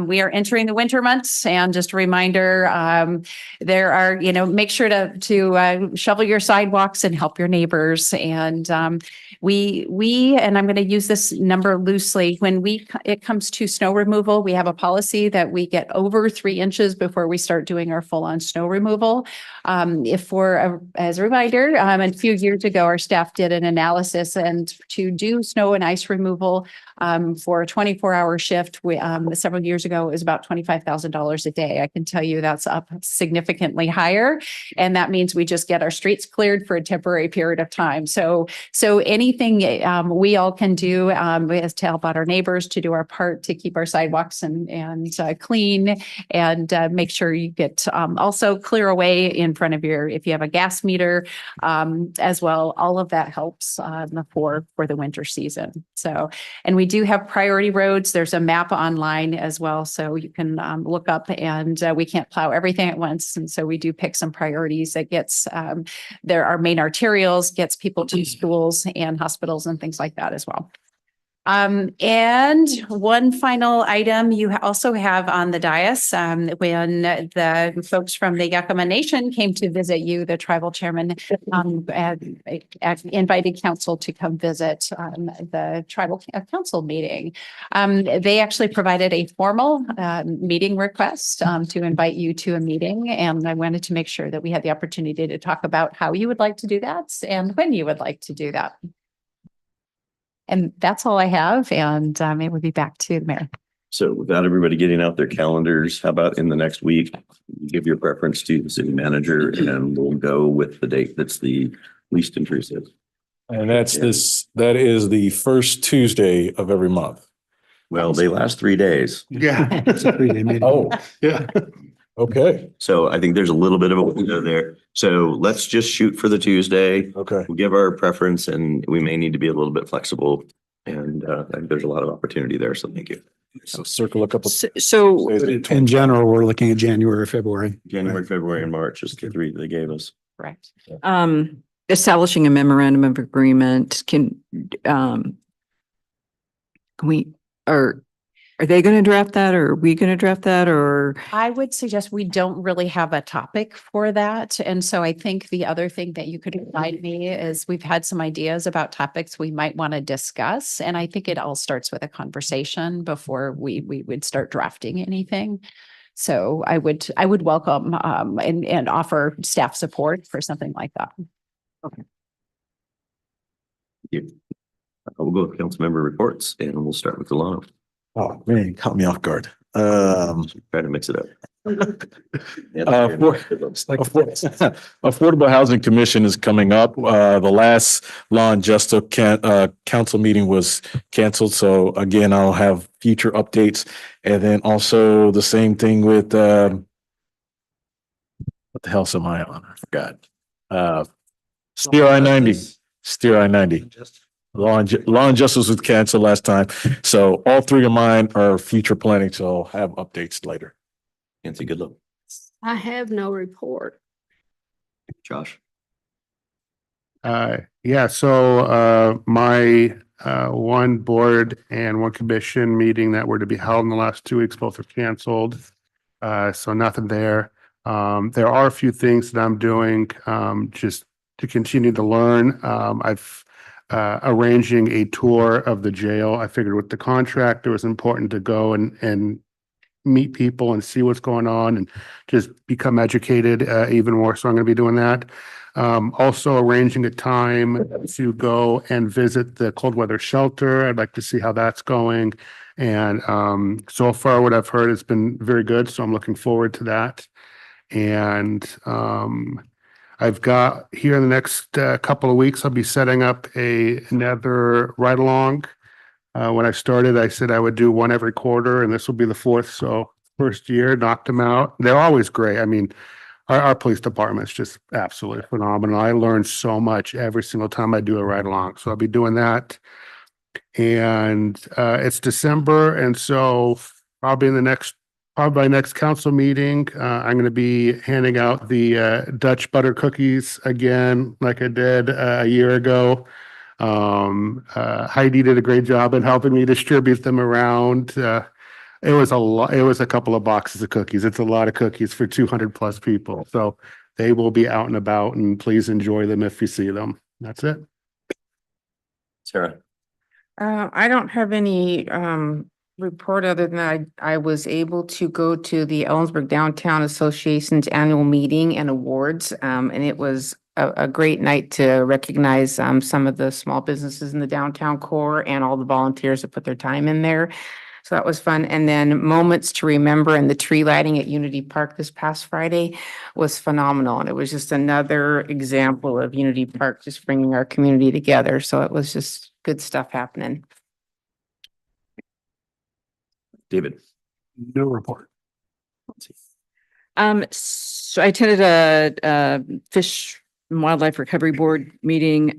We are entering the winter months, and just a reminder, there are, make sure to shovel your sidewalks and help your neighbors. And and I'm going to use this number loosely, when it comes to snow removal, we have a policy that we get over 3 inches before we start doing our full-on snow removal. As a reminder, a few years ago, our staff did an analysis, and to do snow and ice removal for a 24-hour shift, several years ago, it was about $25,000 a day. I can tell you that's up significantly higher. And that means we just get our streets cleared for a temporary period of time. So anything we all can do is to help out our neighbors, to do our part to keep our sidewalks and clean, and make sure you get also clear away in front of if you have a gas meter as well. All of that helps for the winter season. So, and we do have priority roads. There's a map online as well, so you can look up, and we can't plow everything at once. And so we do pick some priorities that gets there are main arterials, gets people to schools and hospitals and things like that as well. And one final item you also have on the dais, when the folks from the Yakama Nation came to visit you, the tribal chairman invited council to come visit the tribal council meeting. They actually provided a formal meeting request to invite you to a meeting, and I wanted to make sure that we had the opportunity to talk about how you would like to do that and when you would like to do that. And that's all I have, and it would be back to the mayor. So without everybody getting out their calendars, how about in the next week, give your preference to the city manager, and we'll go with the date that's the least intrusive. And that is the first Tuesday of every month. Well, they last 3 days. Yeah. It's a 3-day meeting. Oh, Yeah. okay. So I think there's a little bit of a window there. So let's just shoot for the Tuesday. Okay. We'll give our preference, and we may need to be a little bit flexible. And I think there's a lot of opportunity there. So thank you. So circle a couple. So In general, we're looking at January, February. January, February, and March is the 3 they gave us. Correct. establishing a memorandum of agreement, are they going to draft that, or are we going to draft that, or? I would suggest we don't really have a topic for that. And so I think the other thing that you could provide me is we've had some ideas about topics we might want to discuss. And I think it all starts with a conversation before we would start drafting anything. So I would welcome and offer staff support for something like that. Okay. Thank you. We'll go with council member reports, and we'll start with Delano. Oh, man, caught me off guard. Try to mix it up. Affordable Housing Commission is coming up. The last Law and Justice council meeting was canceled. So again, I'll have future updates. And then also the same thing with, what the hell am I on? I forgot. Steer I-90. Steer I-90. Law and Justice was canceled last time. So all three of mine are future planning. So I'll have updates later. Nancy, good luck. I have no report. Josh. Yeah, so my one board and one commission meeting that were to be held in the last 2 weeks, both are canceled. So nothing there. There are a few things that I'm doing just to continue to learn. I've arranging a tour of the jail. I figured with the contract, it was important to go and meet people and see what's going on and just become educated even more. So I'm going to be doing that. Also arranging a time to go and visit the cold weather shelter. I'd like to see how that's going. And so far what I've heard has been very good. So I'm looking forward to that. And I've got here in the next couple of weeks, I'll be setting up another ride along. When I started, I said I would do one every quarter, and this will be the fourth. So first year, knocked them out. They're always great. I mean, our police department's just absolutely phenomenal. I learn so much every single time I do a ride along. So I'll be doing that. And it's December, and so probably by next council meeting, I'm going to be handing out the Dutch butter cookies again, like I did a year ago. Heidi did a great job in helping me distribute them around. It was a lot. It was a couple of boxes of cookies. It's a lot of cookies for 200 plus people. So they will be out and about, and please enjoy them if you see them. That's it. Sarah. I don't have any report other than I was able to go to the Ellensburg Downtown Association's annual meeting and awards. And it was a great night to recognize some of the small businesses in the downtown core and all the volunteers that put their time in there. So that was fun. And then Moments to Remember and the tree lighting at Unity Park this past Friday was phenomenal. And it was just another example of Unity Park just bringing our community together. So it was just good stuff happening. David. No report. So I attended a Fish and Wildlife Recovery Board meeting.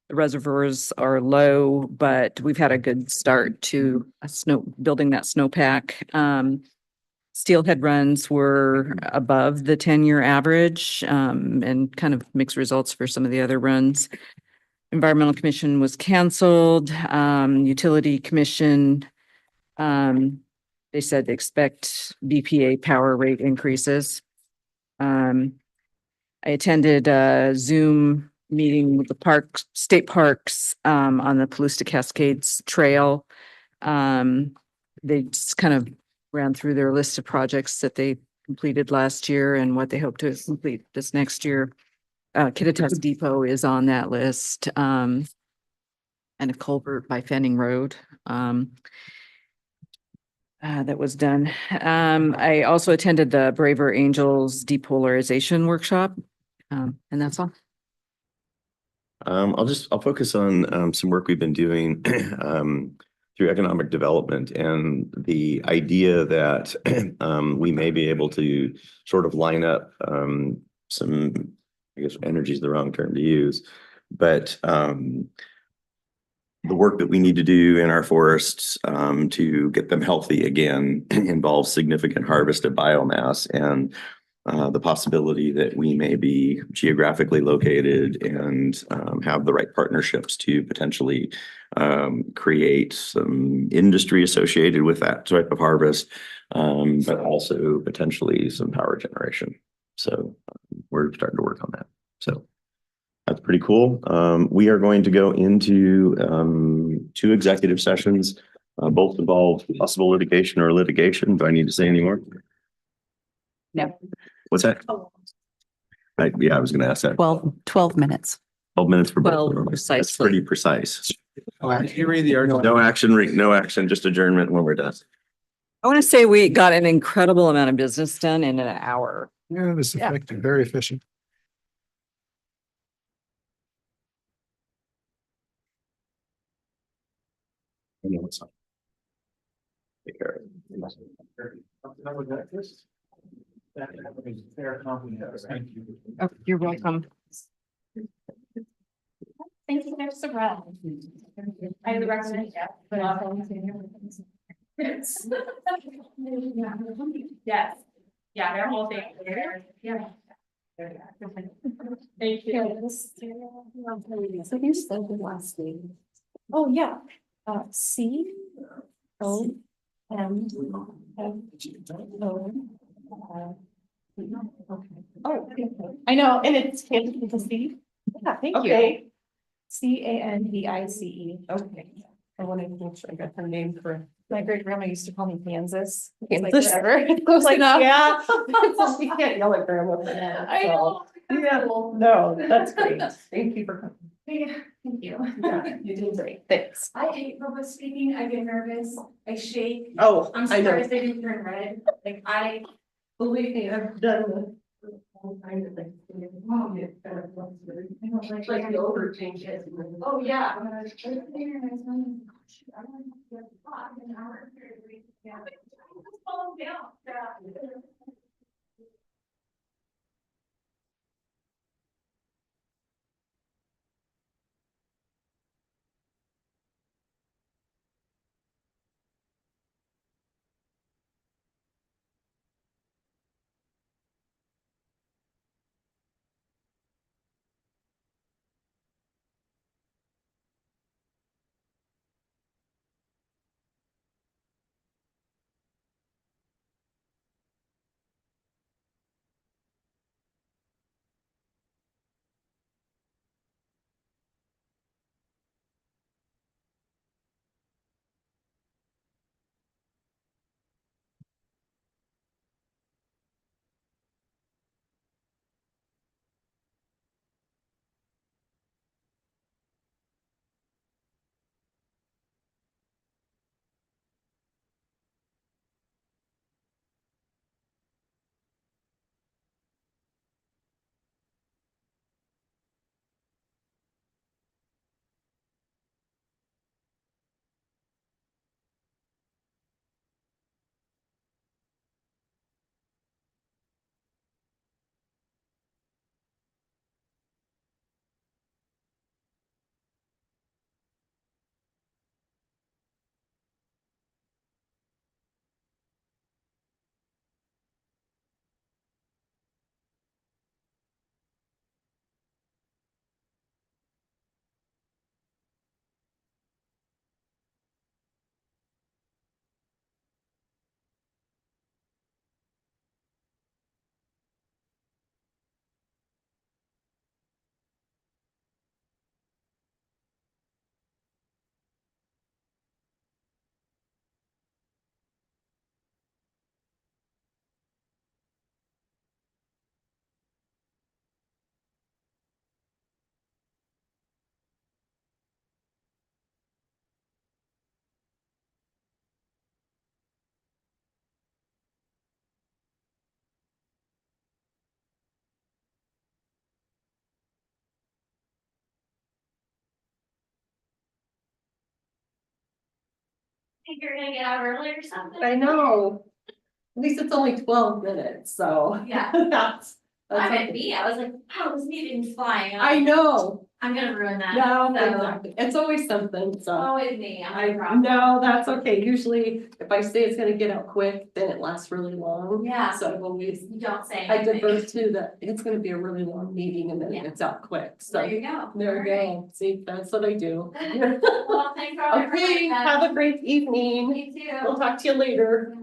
The reservoirs are low, but we've had a good start to building that snowpack. Steelhead runs were above the 10-year average, and kind of mixed results for some of the other runs. Environmental Commission was canceled. Utility Commission, they said they expect BPA power rate increases. I attended a Zoom meeting with the state parks on the Palusta Cascades Trail. They just kind of ran through their list of projects that they completed last year and what they hope to complete this next year. Kittitas Depot is on that list, and a culvert by Fenning Road that was done. I also attended the Braver Angels depolarization workshop, and that's all. I'll focus on some work we've been doing through economic development and the idea that we may be able to sort of line up some, I guess energy is the wrong term to use, but the work that we need to do in our forests to get them healthy again involves significant harvest of biomass, and the possibility that we may be geographically located and have the right partnerships to potentially create some industry associated with that type of harvest, but also potentially some power generation. So we're starting to work on that. So that's pretty cool. We are going to go into 2 executive sessions, both involve possible litigation or litigation. Do I need to say any more? No. What's that? Yeah, I was going to ask that. 12 minutes. 12 minutes for both. 12 of them. That's precisely. pretty precise. Oh, can you read the article? No action, just adjournment when we're done. I want to say we got an incredible amount of business done in an hour. Yeah, this is effective, very efficient. I know it's not. Take care of Oh, you're welcome. Thank you, Mr. Brown. I would recommend that, but also. Yes. Yeah, they're whole thing. Yeah. Thank you. So you said the last name. Oh, yeah. C O M M O. Oh, I know, and it's Candice with a C. Yeah, thank you. CANDICE. Okay. I wanted to make sure I got her name correct. My great grandma used to call me Kansas. Like whatever. Close enough. Yeah. We can't yell at grandma for that. I know. Yeah, well, no, that's great. Thank you for coming. Yeah, thank you. Yeah, you did great. Thanks. I hate public speaking. I get nervous. I shake. Oh, I'm I know. surprised I didn't turn red. Like Believe me, I've done all kinds of things. Like the over changes. Oh, yeah. Think you're gonna get out early or something? I know. At least it's only 12 minutes, so. Yeah. That's. I that's meant me, I was like, wow, this meeting's flying. I know. I'm gonna ruin that. No, So, exactly. It's always something, so. always me, I'm I, the problem. no, that's okay. Usually if I say it's gonna get out quick, then it lasts really long. Yeah. So I've always, You don't say I anything. divert to that it's gonna be a really long meeting and then it Yeah. gets out quick, so. There you go. There you All go. See, that's what I do. right. Well, thanks for all your Okay, work, have a great evening. Me too. We'll talk to you later.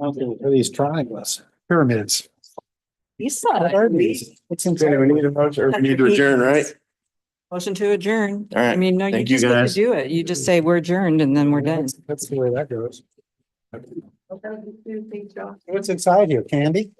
Are these triangles? Pyramids. What are these? Okay, we need a motion, or we need to adjourn, right? Motion to adjourn. All right. I mean, no, you Thank you, just get to guys. do it. You just say we're adjourned and then we're done. That's the way that goes. What's inside here? Candy?